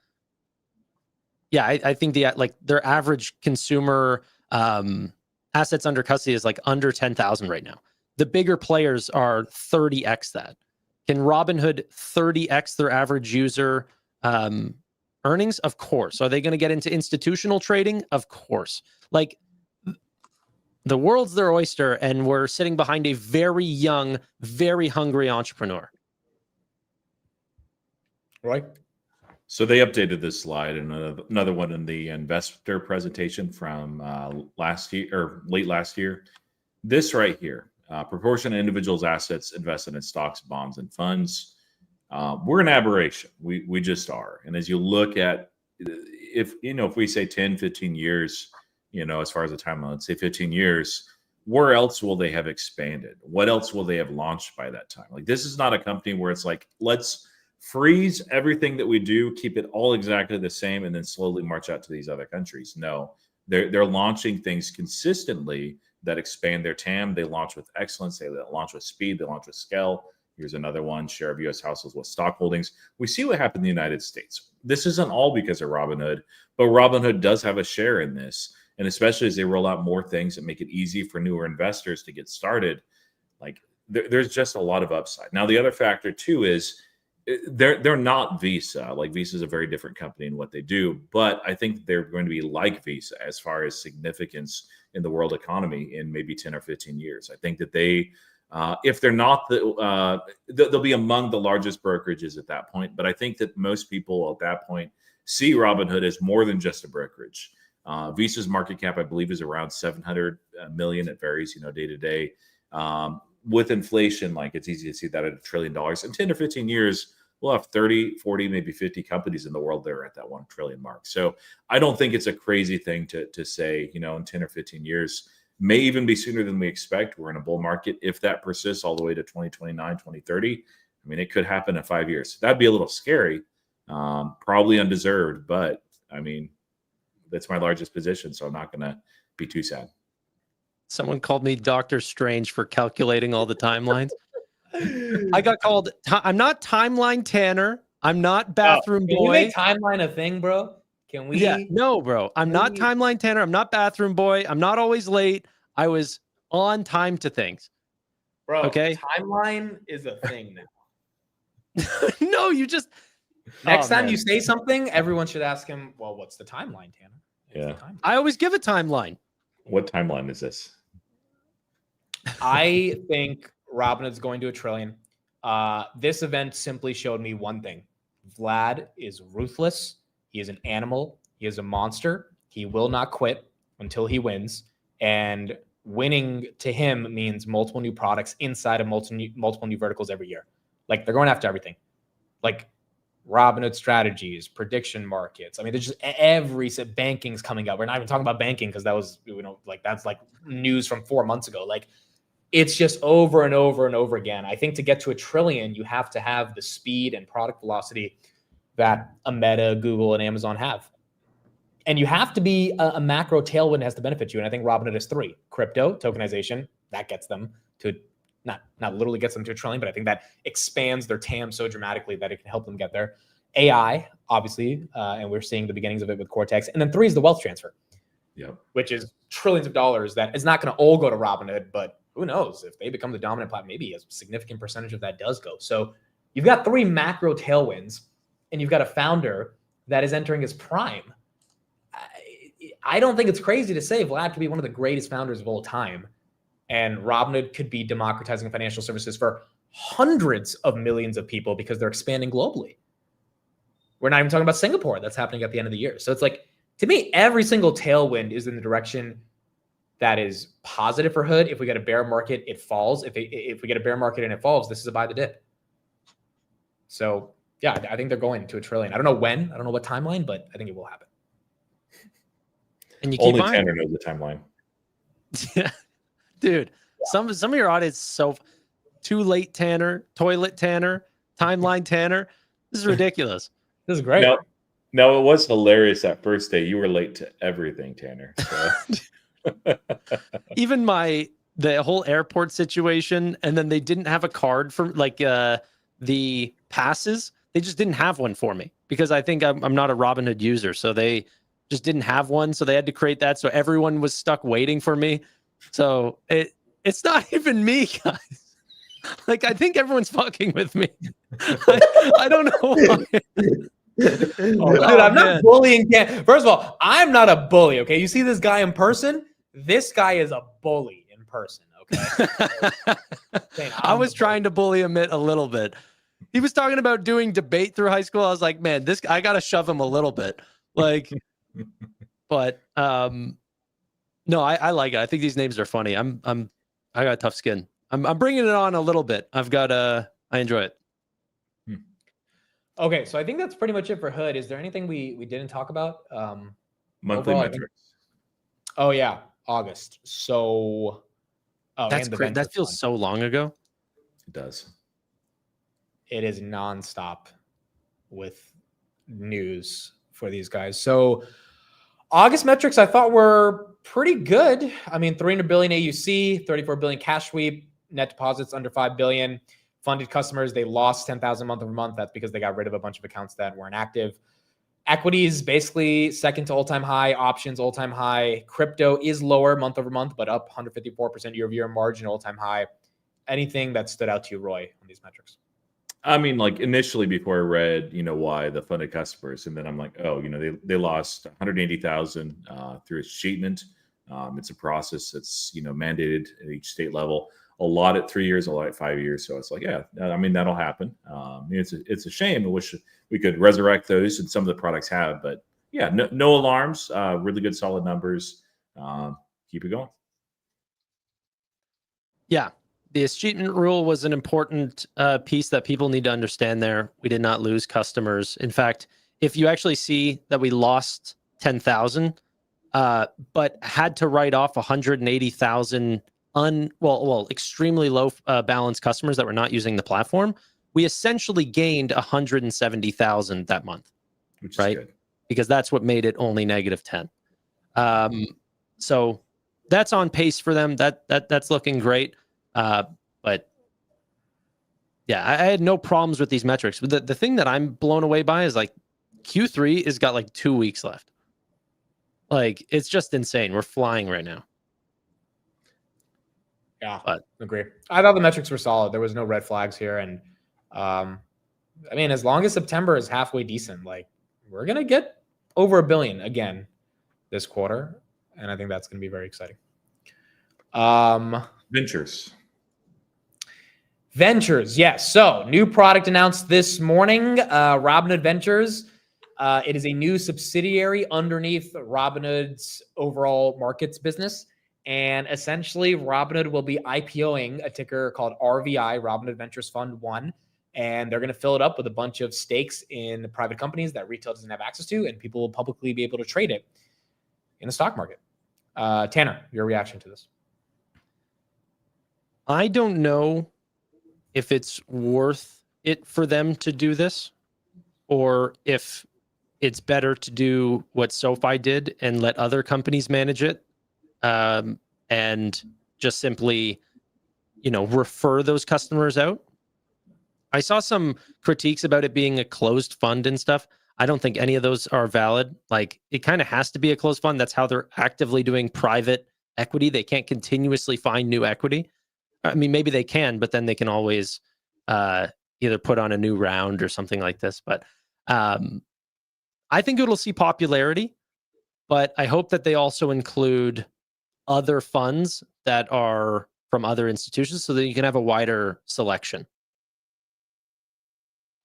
think their average consumer assets under custody is like under 10,000 right now. The bigger players are 30x that. Can Robinhood 30x their average user earnings? Of course. Are they going to get into institutional trading? Of course. Like, the world's their oyster, and we're sitting behind a very young, very hungry entrepreneur. Right. So they updated this slide, and another one in the investor presentation from last year or late last year. This right here, proportion of individuals' assets invested in stocks, bonds, and funds. We're an aberration. We just are. And as you look at, if we say 10, 15 years, as far as the timeline, let's say 15 years, where else will they have expanded? What else will they have launched by that time? Like, this is not a company where it's like, let's freeze everything that we do, keep it all exactly the same, and then slowly march out to these other countries. No, they're launching things consistently that expand their TAM. They launch with excellence. They launch with speed. They launch with scale. Here's another one: share of U.S. households with stock holdings. We see what happened in the United States. This isn't all because of Robinhood, but Robinhood does have a share in this. And especially as they roll out more things that make it easy for newer investors to get started, like there's just a lot of upside. Now, the other factor too is they're not Visa. Like, Visa is a very different company in what they do, but I think they're going to be like Visa as far as significance in the world economy in maybe 10 or 15 years. I think that they, if they're not, they'll be among the largest brokerages at that point. But I think that most people at that point see Robinhood as more than just a brokerage. Visa's market cap, I believe, is around 700 million. It varies, day to day. With inflation, like, it's easy to see that at $1 trillion. In 10 or 15 years, we'll have 30, 40, maybe 50 companies in the world that are at that 1 trillion mark. So I don't think it's a crazy thing to say, in 10 or 15 years, may even be sooner than we expect. We're in a bull market. If that persists all the way to 2029, 2030, I mean, it could happen in 5 years. That'd be a little scary, probably undeserved, but I mean, that's my largest position, so I'm not going to be too sad. Someone called me Dr. Strange for calculating all the timelines. I got called. I'm not timeline Tanner. I'm not bathroom Can boy. we make timeline a thing, bro? Can we? Yeah, no, bro. I'm not timeline Tanner. I'm not bathroom boy. I'm not always late. I was on time to things. Bro, okay. Timeline is a thing now. No, you just. Next time you say something, everyone should ask him, well, what's the timeline, Tanner? Yeah. Timeline? I always give a timeline. What timeline is this? I think Robinhood's going to $1 trillion. This event simply showed me one thing. Vlad is ruthless. He is an animal. He is a monster. He will not quit until he wins. And winning to him means multiple new products inside of multiple new verticals every year. Like, they're going after everything. Like, Robinhood strategies, prediction markets. I mean, there's just banking's coming up. We're not even talking about banking because that was, that's like news from 4 months ago. Like, it's just over and over and over again. I think to get to $1 trillion, you have to have the speed and product velocity that a Meta, Google, and Amazon have. And you have to be a macro tailwind that has to benefit you. And I think Robinhood is 3. Crypto, tokenization, that gets them to, not literally gets them to $1 trillion, but I think that expands their TAM so dramatically that it can help them get there. AI, obviously, and we're seeing the beginnings of it with Cortex. And then 3 is the wealth transfer, which is trillions of dollars that is not going to all go to Robinhood, but who knows if they become the dominant platform, maybe a significant percentage of that does go. So you've got 3 macro tailwinds, and you've got a founder that is entering his prime. I don't think it's crazy to say Vlad could be one of the greatest founders of all time. And Robinhood could be democratizing financial services for hundreds of millions of people because they're expanding globally. We're not even talking about Singapore. That's happening at the end of the year. So it's like, to me, every single tailwind is in the direction that is positive for Hood. If we get a bear market, it falls. If we get a bear market and it falls, this is a buy the dip. So yeah, I think they're going to $1 trillion. I don't know when, I don't know what timeline, but I think it will happen. And you keep Only buying. Tanner knows the timeline. Yeah, dude. Some of your audience so too late Tanner, toilet Tanner, timeline Tanner. This is ridiculous. This is great. No, it was hilarious that first day. You were late to everything, Tanner. So. Even the whole airport situation, and then they didn't have a card for like the passes. They just didn't have one for me because I think I'm not a Robinhood user, so they just didn't have one. So they had to create that. So everyone was stuck waiting for me. So it's not even me, guys. Like, I think everyone's fucking with me. I don't know why. Dude, I'm not bullying. First of all, I'm not a bully. Okay, you see this guy in person? This guy is a bully in person. Okay. I was trying to bully him a little bit. He was talking about doing debate through high school. I was like, man, I got to shove him a little bit. Like, but no, I like it. I think these names are funny. I got a tough skin. I'm bringing it on a little bit. I enjoy it. Okay, so I think that's pretty much it for Hood. Is there anything we didn't talk about? Monthly overall, metrics. Oh yeah, August. So that's great. That feels so long ago. It does. It is nonstop with news for these guys. So August metrics I thought were pretty good. I mean, 300 billion AUC, 34 billion cash sweep, net deposits under 5 billion. Funded customers, they lost 10,000 month over month. That's because they got rid of a bunch of accounts that weren't active. Equities basically second to all-time high. Options all-time high. Crypto is lower month over month, but up 154% year over year. Margin all-time high. Anything that stood out to you, Roy, on these metrics? I mean, like initially before I read, why the funded customers, and then I'm like, oh, they lost 180,000 through a statement. It's a process that's mandated at each state level. A lot at 3 years, a lot at 5 years. So it's like, yeah, I mean that'll happen. It's a shame. I wish we could resurrect those, and some of the products have, but yeah, no alarms. Really good, solid numbers. Keep it going. Yeah. The escheatment rule was an important piece that people need to understand there. We did not lose customers. In fact, if you actually see that we lost 10,000, but had to write off 180,000 extremely low balance customers that were not using the platform, we essentially gained 170,000 that month. Which right? is good. Because that's what made it only -10. So that's on pace for them. That's looking great. But yeah, I had no problems with these metrics. But the thing that I'm blown away by is like Q3 has got like 2 weeks left. Like, it's just insane. We're flying right now. Yeah, but agree. I thought the metrics were solid. There was no red flags here. And I mean, as long as September is halfway decent, like we're going to get over $1 billion again this quarter. And I think that's going to be very exciting. Ventures, yes. So new product announced this morning, Robinhood Ventures. It is a new subsidiary underneath Robinhood's overall markets business. And essentially, Robinhood will be IPOing a ticker called RVI, Robinhood Ventures Fund 1. And they're going to fill it up with a bunch of stakes in private companies that retail doesn't have access to, and people will publicly be able to trade it in the stock market. Tanner, your reaction to this? I don't know if it's worth it for them to do this, or if it's better to do what SoFi did and let other companies manage it, and just simply, refer those customers out. I saw some critiques about it being a closed fund and stuff. I don't think any of those are valid. Like, it kind of has to be a closed fund. That's how they're actively doing private equity. They can't continuously find new equity. I mean, maybe they can, but then they can always either put on a new round or something like this. But I think it'll see popularity, but I hope that they also include other funds that are from other institutions so that you can have a wider selection.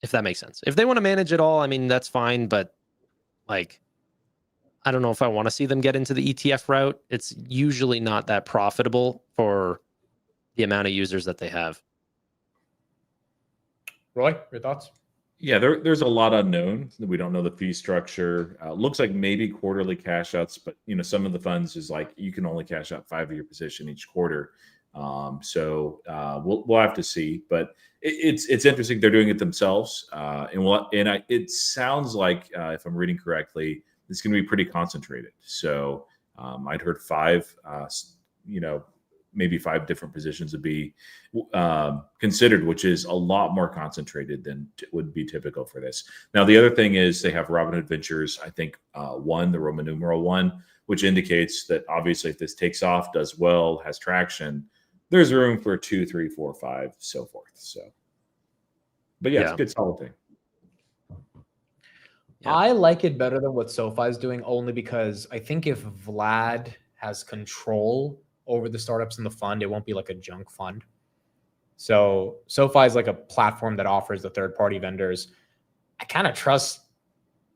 If that makes sense. If they want to manage it all, I mean, that's fine. But like, I don't know if I want to see them get into the ETF route. It's usually not that profitable for the amount of users that they have. Roy, your thoughts? Yeah, there's a lot unknown. We don't know the fee structure. Looks like maybe quarterly cash outs, but some of the funds is like you can only cash out 5 of your position each quarter. So we'll have to see. But it's interesting. They're doing it themselves, it sounds like if I'm reading correctly, it's going to be pretty concentrated. So I'd heard 5. Maybe 5 different positions would be considered, which is a lot more concentrated than would be typical for this. Now, the other thing is they have Robinhood Ventures, I think 1, the Roman numeral 1, which indicates that obviously if this takes off, does well, has traction, there's room for 2, 3, 4, 5, so forth. So, but yeah, it's a good solid thing. Yeah. I like it better than what SoFi is doing, only because I think if Vlad has control over the startups in the fund, it won't be like a junk fund. So SoFi is like a platform that offers the third-party vendors. I kind of trust,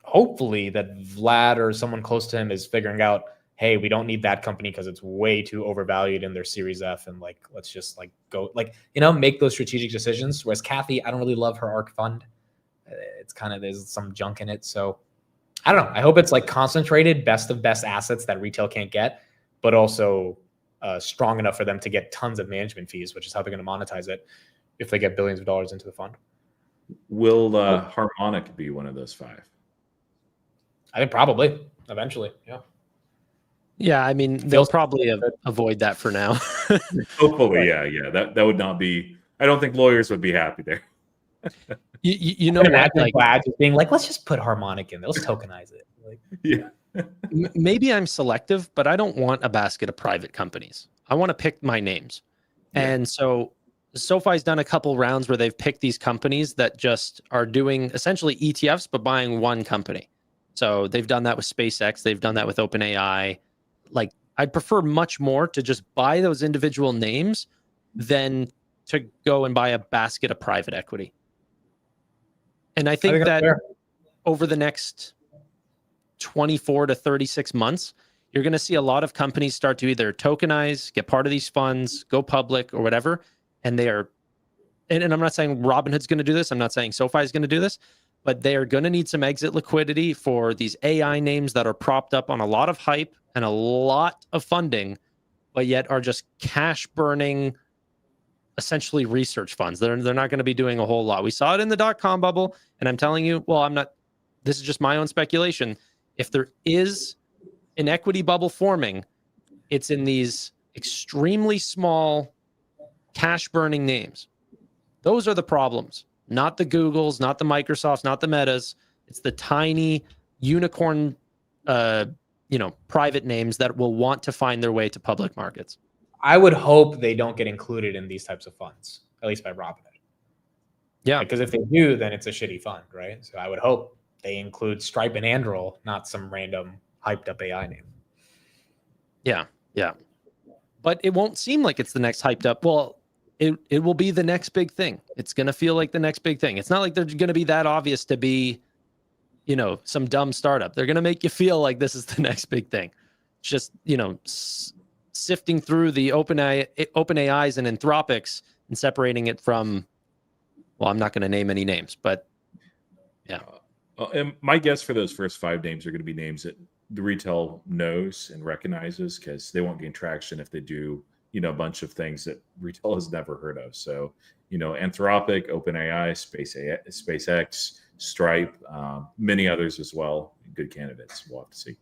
hopefully, that Vlad or someone close to him is figuring out, hey, we don't need that company because it's way too overvalued in their Series F, and like let's just like go make those strategic decisions. Whereas Kathy, I don't really love her ARK fund. It's kind of, there's some junk in it. So I don't know. I hope it's like concentrated, best of best assets that retail can't get, but also strong enough for them to get tons of management fees, which is how they're going to monetize it if they get billions of dollars into the fund. Will Harmonic be one of those 5? I think probably eventually. Yeah. Yeah, I mean, they'll probably avoid that for now. Hopefully, yeah. That would not be. I don't think lawyers would be happy there. You know what? Like Vlad just being like, let's just put Harmonic in there. Let's tokenize it. Like, yeah. Maybe I'm selective, but I don't want a basket of private companies. I want to pick my names. Yeah. And so SoFi's done a couple rounds where they've picked these companies that just are doing essentially ETFs, but buying one company. So they've done that with SpaceX. They've done that with OpenAI. Like, I'd prefer much more to just buy those individual names than to go and buy a basket of private equity. And I think that over the next 24 to 36 months, you're going to see a lot of companies start to either tokenize, get part of these funds, go public or whatever. And they are, and I'm not saying Robinhood's going to do this. I'm not saying SoFi is going to do this, but they are going to need some exit liquidity for these AI names that are propped up on a lot of hype and a lot of funding, but yet are just cash burning, essentially research funds. They're not going to be doing a whole lot. We saw it in the .com bubble, and I'm telling you, well, this is just my own speculation. If there is an equity bubble forming, it's in these extremely small cash burning names. Those are the problems, not the Googles, not the Microsofts, not the Metas. It's the tiny unicorn, private names that will want to find their way to public markets. I would hope they don't get included in these types of funds, at least by Robinhood. Yeah. Because if they do, then it's a shitty fund, right? So I would hope they include Stripe and Anduril, not some random hyped up AI name. Yeah. But it won't seem like it's the next hyped up. Well, it will be the next big thing. It's going to feel like the next big thing. It's not like they're going to be that obvious to be, some dumb startup. They're going to make you feel like this is the next big thing. Just, sifting through the OpenAIs and Anthropics and separating it from, well, I'm not going to name any names, but yeah. And my guess for those first 5 names are going to be names that the retail knows and recognizes, because they won't gain traction if they do, a bunch of things that retail has never heard of. So, Anthropic, OpenAI, SpaceX, Stripe, many others as well. Good candidates. We'll have to see.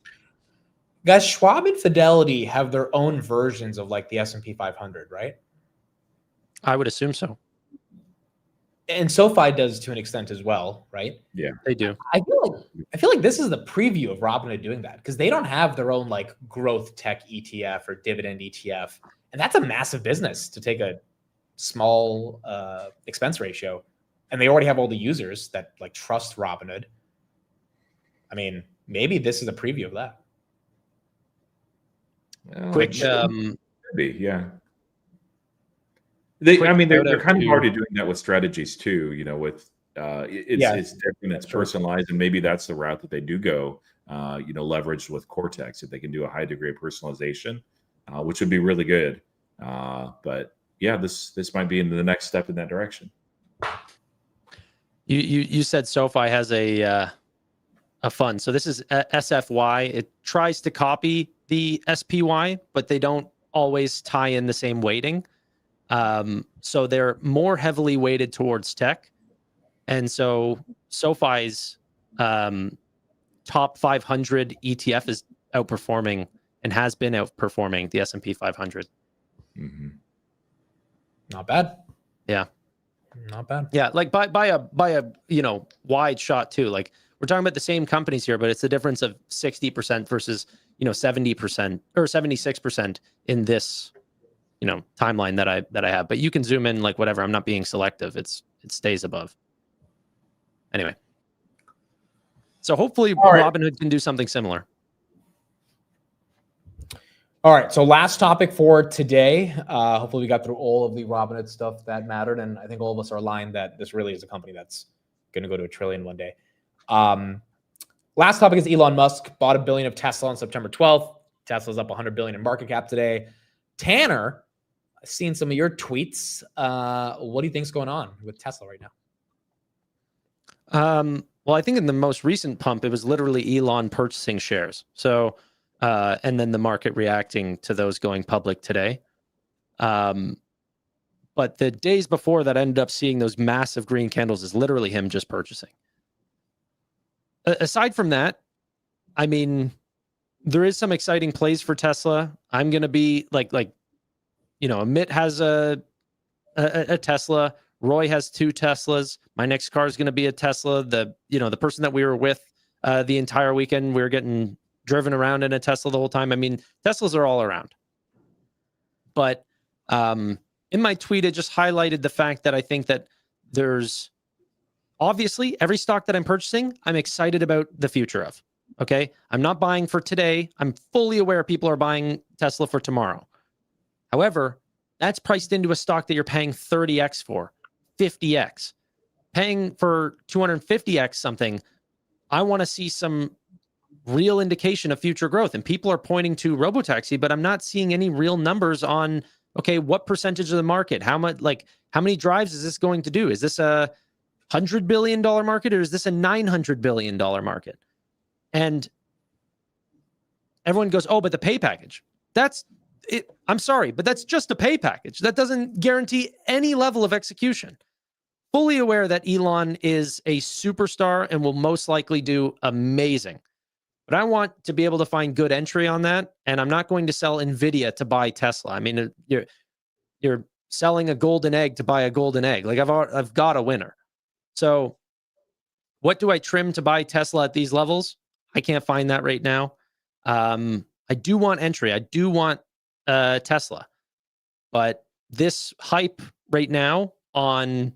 Guys, Schwab and Fidelity have their own versions of like the S&P 500, right? I would assume so. And SoFi does to an extent as well, right? Yeah, they do. I feel like this is the preview of Robinhood doing that, because they don't have their own like growth tech ETF or dividend ETF, and that's a massive business to take a small expense ratio, and they already have all the users that like trust Robinhood. I mean, maybe this is a preview of that. Quick, maybe, yeah. I mean, they're shout out kind of to- already doing that with strategies too. You know, with it's different, it's true. personalized, and maybe that's the route that they do go. You know, leveraged with Cortex if they can do a high degree of personalization, which would be really good. But yeah, this might be in the next step in that direction. You said SoFi has a fund. So this is SFY. It tries to copy the SPY, but they don't always tie in the same weighting. So they're more heavily weighted towards tech. And so SoFi's top 500 ETF is outperforming and has been outperforming the S&P 500. Mm-hmm. Not bad. Yeah. Not bad. Yeah, like by a wide shot too. Like we're talking about the same companies here, but it's a difference of 60% versus 70% or 76% in this timeline that I have. But you can zoom in like whatever. I'm not being selective. It stays above. Anyway, so hopefully right. Robinhood can do something similar. All right. So last topic for today. Hopefully we got through all of the Robinhood stuff that mattered. And I think all of us are aligned that this really is a company that's going to go to $1 trillion one day. Last topic is Elon Musk bought $1 billion of Tesla on September 12th. Tesla's up $100 billion in market cap today. Tanner, I've seen some of your tweets. What do you think's going on with Tesla right now? Well, I think in the most recent pump, it was literally Elon purchasing shares. So, and then the market reacting to those going public today. But the days before that, I ended up seeing those massive green candles is literally him just purchasing. Aside from that, I mean, there is some exciting plays for Tesla. I'm going to be like, Amit has a Tesla. Roy has 2 Teslas. My next car is going to be a Tesla. The person that we were with the entire weekend, we were getting driven around in a Tesla the whole time. I mean, Teslas are all around. But in my tweet, it just highlighted the fact that I think that there's obviously every stock that I'm purchasing, I'm excited about the future of. Okay. I'm not buying for today. I'm fully aware people are buying Tesla for tomorrow. However, that's priced into a stock that you're paying 30x for, 50x. Paying for 250x something, I want to see some real indication of future growth. And people are pointing to robotaxi, but I'm not seeing any real numbers on, okay, what percentage of the market? How many drives is this going to do? Is this a $100 billion market or is this a $900 billion market? And everyone goes, oh, but the pay package. That's it. I'm sorry, but that's just a pay package. That doesn't guarantee any level of execution. Fully aware that Elon is a superstar and will most likely do amazing. But I want to be able to find good entry on that. And I'm not going to sell NVIDIA to buy Tesla. I mean, you're selling a golden egg to buy a golden egg. Like I've got a winner. So what do I trim to buy Tesla at these levels? I can't find that right now. I do want entry. I do want Tesla. But this hype right now on,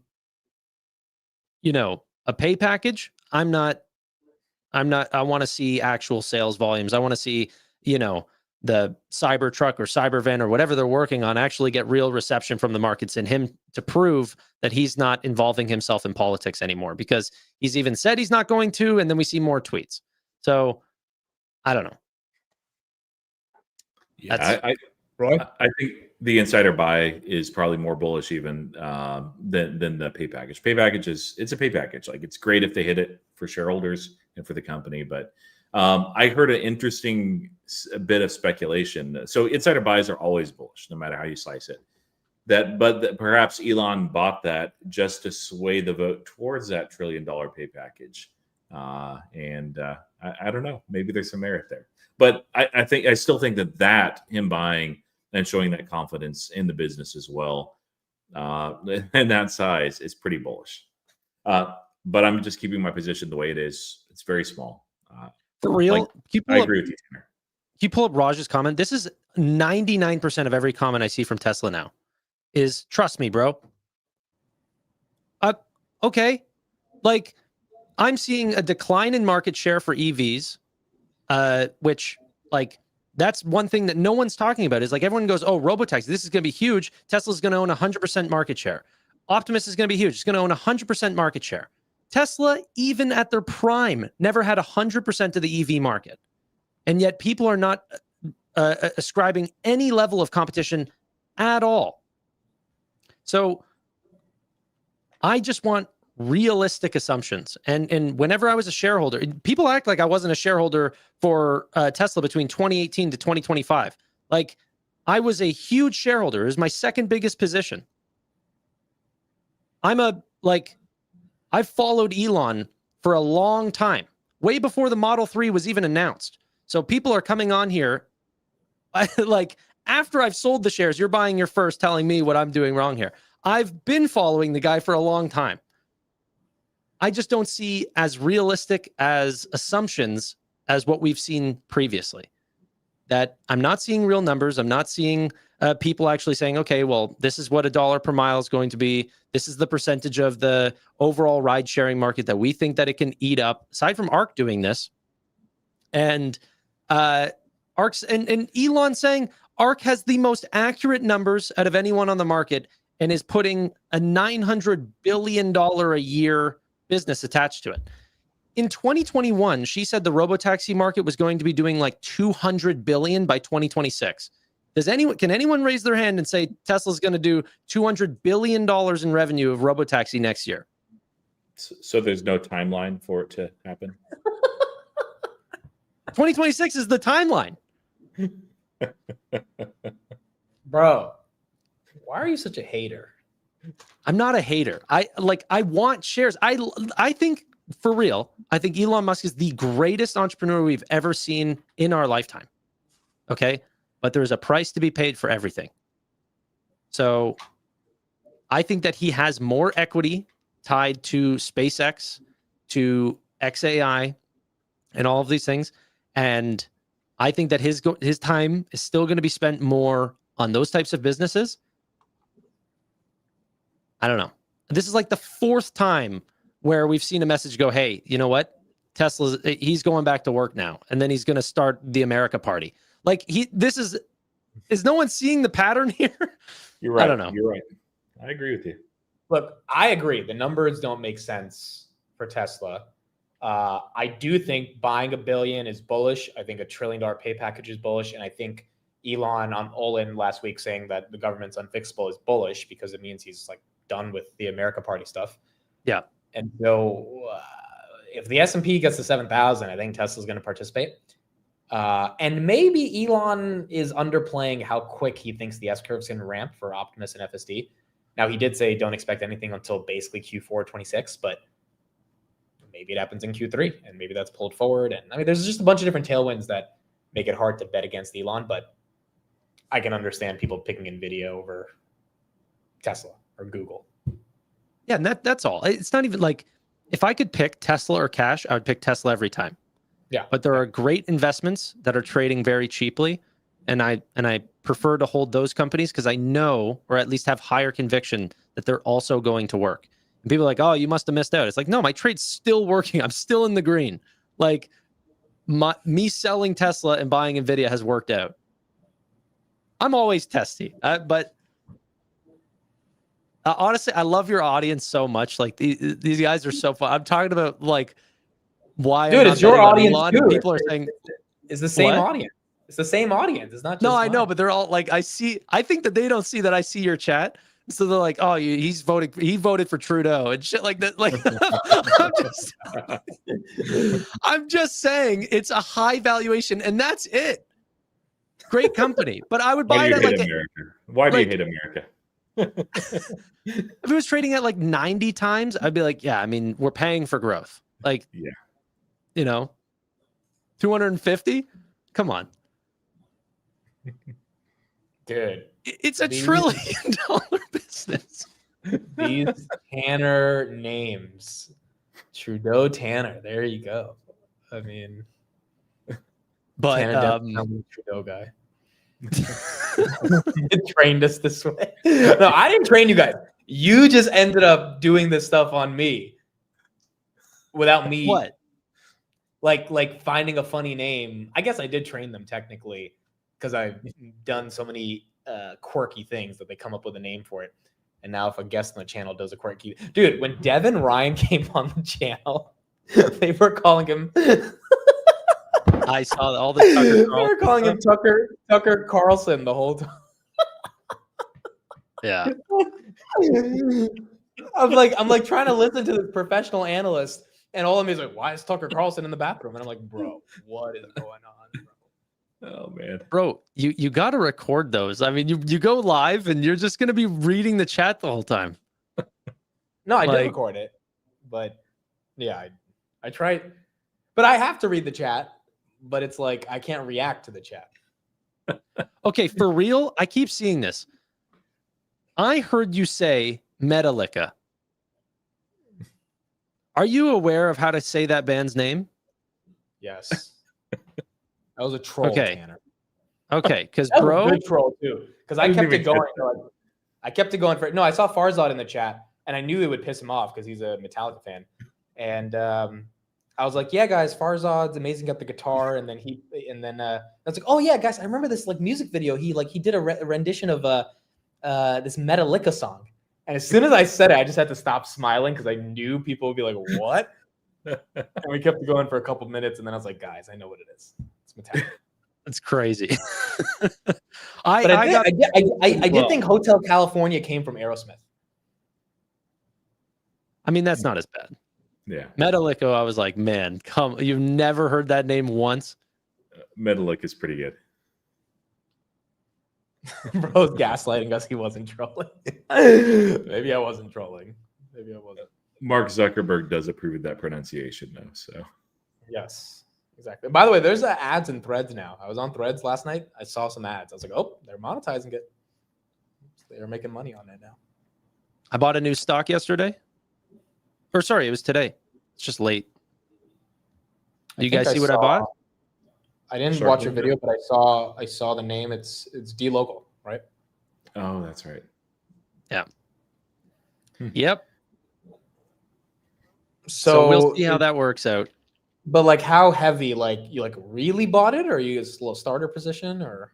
a pay package, I want to see actual sales volumes. I want to see, the Cybertruck or Cybervan or whatever they're working on actually get real reception from the markets and him to prove that he's not involving himself in politics anymore, because he's even said he's not going to, and then we see more tweets. So I don't know. Yeah, Roy? I think the insider buy is probably more bullish even than the pay package. Pay package it's a pay package. Like it's great if they hit it for shareholders and for the company. But I heard an interesting bit of speculation. So insider buys are always bullish, no matter how you slice it. But perhaps Elon bought that just to sway the vote towards that $1 trillion pay package. I don't know. Maybe there's some merit there. But I still think that him buying and showing that confidence in the business as well, and that size is pretty bullish. But I'm just keeping my position the way it is. It's very small. For real, I agree with you, Tanner. Can you pull up Raj's comment? This is 99% of every comment I see from Tesla now is trust me, bro. Okay. Like I'm seeing a decline in market share for EVs, which like That's one thing that no one's talking about is like everyone goes, oh, robotaxi, this is going to be huge. Tesla's going to own 100% market share. Optimus is going to be huge. It's going to own 100% market share. Tesla, even at their prime, never had 100% of the EV market. And yet people are not ascribing any level of competition at all. So I just want realistic assumptions. And whenever I was a shareholder, people act like I wasn't a shareholder for Tesla between 2018 to 2025. Like I was a huge shareholder. It was my second biggest position. I've followed Elon for a long time, way before the Model 3 was even announced. So people are coming on here like after I've sold the shares, you're buying your first telling me what I'm doing wrong here. I've been following the guy for a long time. I just don't see as realistic as assumptions as what we've seen previously. That I'm not seeing real numbers. I'm not seeing people actually saying, okay, well, this is what $1 per mile is going to be. This is the percentage of the overall ride sharing market that we think that it can eat up, aside from ARC doing this. And ARC's and Elon saying ARC has the most accurate numbers out of anyone on the market and is putting a $900 billion a year business attached to it. In 2021, she said the robotaxi market was going to be doing like 200 billion by 2026. Can anyone raise their hand and say Tesla's going to do $200 billion in revenue of robotaxi next year? So there's no timeline for it to happen? 2026 is the timeline. Bro, why are you such a hater? I'm not a hater. I want shares. I think for real, I think Elon Musk is the greatest entrepreneur we've ever seen in our lifetime. Okay? But there's a price to be paid for everything. So I think that he has more equity tied to SpaceX, to XAI, and all of these things. And I think that his time is still going to be spent more on those types of businesses. I don't know. This is like the fourth time where we've seen a message go, hey, you know what? He's going back to work now. And then he's going to start the America Party. Like is no one seeing the pattern here? You're right. I don't know. You're right. I agree with you. Look, I agree. The numbers don't make sense for Tesla. I do think buying $1 billion is bullish. I think $1 trillion pay package is bullish. And I think Elon on All In last week saying that the government's unfixable is bullish because it means he's like done with the America Party stuff. Yeah. And so if the S&P gets to 7,000, I think Tesla's going to participate. And maybe Elon is underplaying how quick he thinks the S-curve's going to ramp for Optimus and FSD. Now, he did say don't expect anything until basically Q4 26, but maybe it happens in Q3, and maybe that's pulled forward. And I mean, there's just a bunch of different tailwinds that make it hard to bet against Elon, but I can understand people picking NVIDIA over Tesla or Google. Yeah, and that's all. It's not even like if I could pick Tesla or cash, I would pick Tesla every time. Yeah. But there are great investments that are trading very cheaply, and I prefer to hold those companies because I know, or at least have higher conviction, that they're also going to work. And people are like, oh, you must have missed out. It's like, no, my trade's still working. I'm still in the green. Like me selling Tesla and buying NVIDIA has worked out. I'm always testy, but honestly, I love your audience so much. Like these guys are so fun. I'm talking about like why. Dude, it's your audience too. People are saying it's the same what? audience. It's the same audience. It's not just no, I mine. know, but they're all like, I think that they don't see that I see your chat. So they're like, oh, he voted for Trudeau and shit like that. Like, I'm just saying it's a high valuation and that's it. Great company, but I would buy it at like Why do you hate America? If it was trading at like 90 times, I'd be like, yeah, I mean, we're paying for growth. Like, yeah, you know, 250. Come on, dude. It's a $1 trillion business. These Tanner names, Trudeau Tanner. There you go. I mean, but Trudeau guy. It trained us this way. No, I didn't train you guys. You just ended up doing this stuff on me without me. What? Like finding a funny name. I guess I did train them technically. because I've done so many quirky things that they come up with a name for it. And now if a guest on the channel does a quirky, dude, when Devin Ryan came on the channel, they were calling him. I saw all the Tucker They Carlson were calling him stuff. Tucker Carlson the whole time. Yeah. I'm like trying to listen to this professional analyst, and all of me is like, why is Tucker Carlson in the bathroom? And I'm like, bro, what is going on, bro? Oh man. Bro, you got to record those. I mean, you go live and you're just going to be reading the chat the whole time. No, I did Like- record it, but yeah, I tried, but I have to read the chat, but it's like I can't react to the chat. Okay, for real, I keep seeing this. I heard you say Metallica. Are you aware of how to say that band's name? Yes. That was a troll, Okay. Tanner. Okay, because That was bro, a good troll too, because I I didn't kept it even going. catch that. I kept it going for. No, I saw Farzad in the chat, and I knew it would piss him off because he's a Metallica fan. And I was like, "Yeah, guys, Farzad's amazing. Got the guitar." And then I was like, "Oh yeah, guys, I remember this like music video. He did a rendition of this Metallica song." And as soon as I said it, I just had to stop smiling because I knew people would be like, "What?" And we kept going for a couple minutes, and then I was like, "Guys, I know what it is. It's Metallica." that's crazy. But I did think Hotel California came from Aerosmith. I mean, that's not as bad. Yeah. Metallica, I was like, man, you've never heard that name once? Metallic is pretty good. Bro's gaslighting us. He wasn't trolling. Maybe I wasn't trolling. Maybe I wasn't. Mark Zuckerberg does approve of that pronunciation though. So Yes, exactly. By the way, there's ads in Threads now. I was on Threads last night. I saw some ads. I was like, oh, they're monetizing it. They're making money on it now. I bought a new stock yesterday. Or sorry, it was today. It's just late. Do you guys see what I bought? I didn't Shark watch your Tank. video, but I saw the name. It's D-Local, right? oh, that's right. Yep. So we'll see how that works out. But like, how heavy? Like, you like really bought it, or you just a little starter position, or?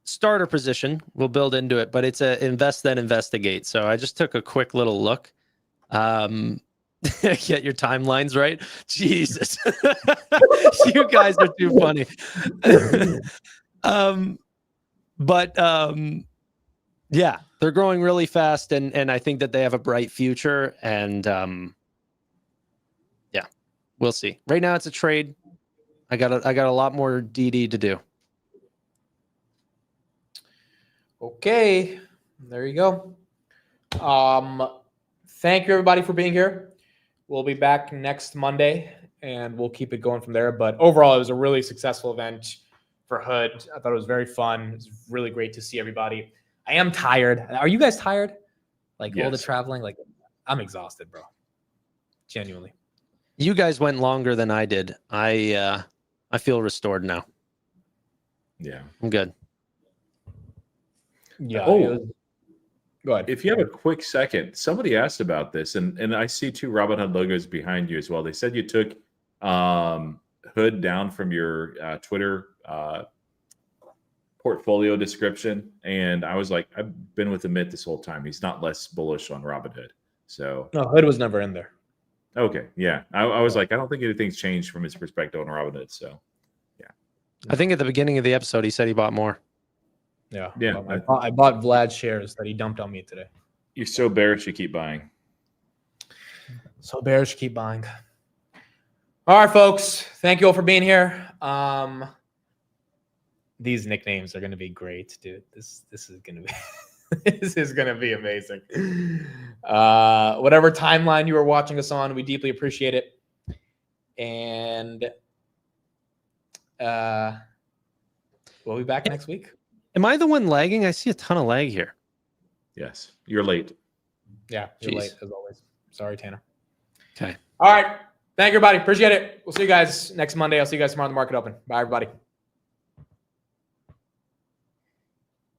Starter position. We'll build into it, but it's a invest then investigate. So I just took a quick little look. Get your timelines right. Jesus. You guys are too funny. Yeah, they're growing really fast, and I think that they have a bright future. And yeah, we'll see. Right now it's a trade. I got a lot more DD to do. Okay, there you go. Thank you everybody for being here. We'll be back next Monday and we'll keep it going from there. But overall, it was a really successful event for Hood. I thought it was very fun. It's really great to see everybody. I am tired. Are you guys tired? Like all the Yes. traveling? Like I'm exhausted, bro. Genuinely. You guys went longer than I did. I feel restored now. Yeah. I'm good. Yeah. Oh. Go ahead. If you have a quick second, somebody asked about this, and I see two Robinhood logos behind you as well. They said you took Hood down from your Twitter portfolio description, and I was like, I've been with Amit this whole time. He's not less bullish on Robinhood. So No, Hood was never in there. okay, yeah, I was like, I don't think anything's changed from his perspective on Robinhood. So I think at the beginning of the episode, he said he bought more. Yeah. Yeah. I bought Vlad's shares that he dumped on me today. you're so bearish, you keep buying. So bears keep buying. All right, folks. Thank you all for being here. These nicknames are going to be great, dude. This is going to be this is going to be amazing. Whatever timeline you are watching us on, we deeply appreciate it. And we'll be back next week. Am I the one lagging? I see a ton of lag here. Yes, you're late. Yeah, you're Jeez. late as always. Sorry, Tanner. Okay. All right. Thank you, everybody. Appreciate it. We'll see you guys next Monday. I'll see you guys tomorrow in the market open. Bye, everybody.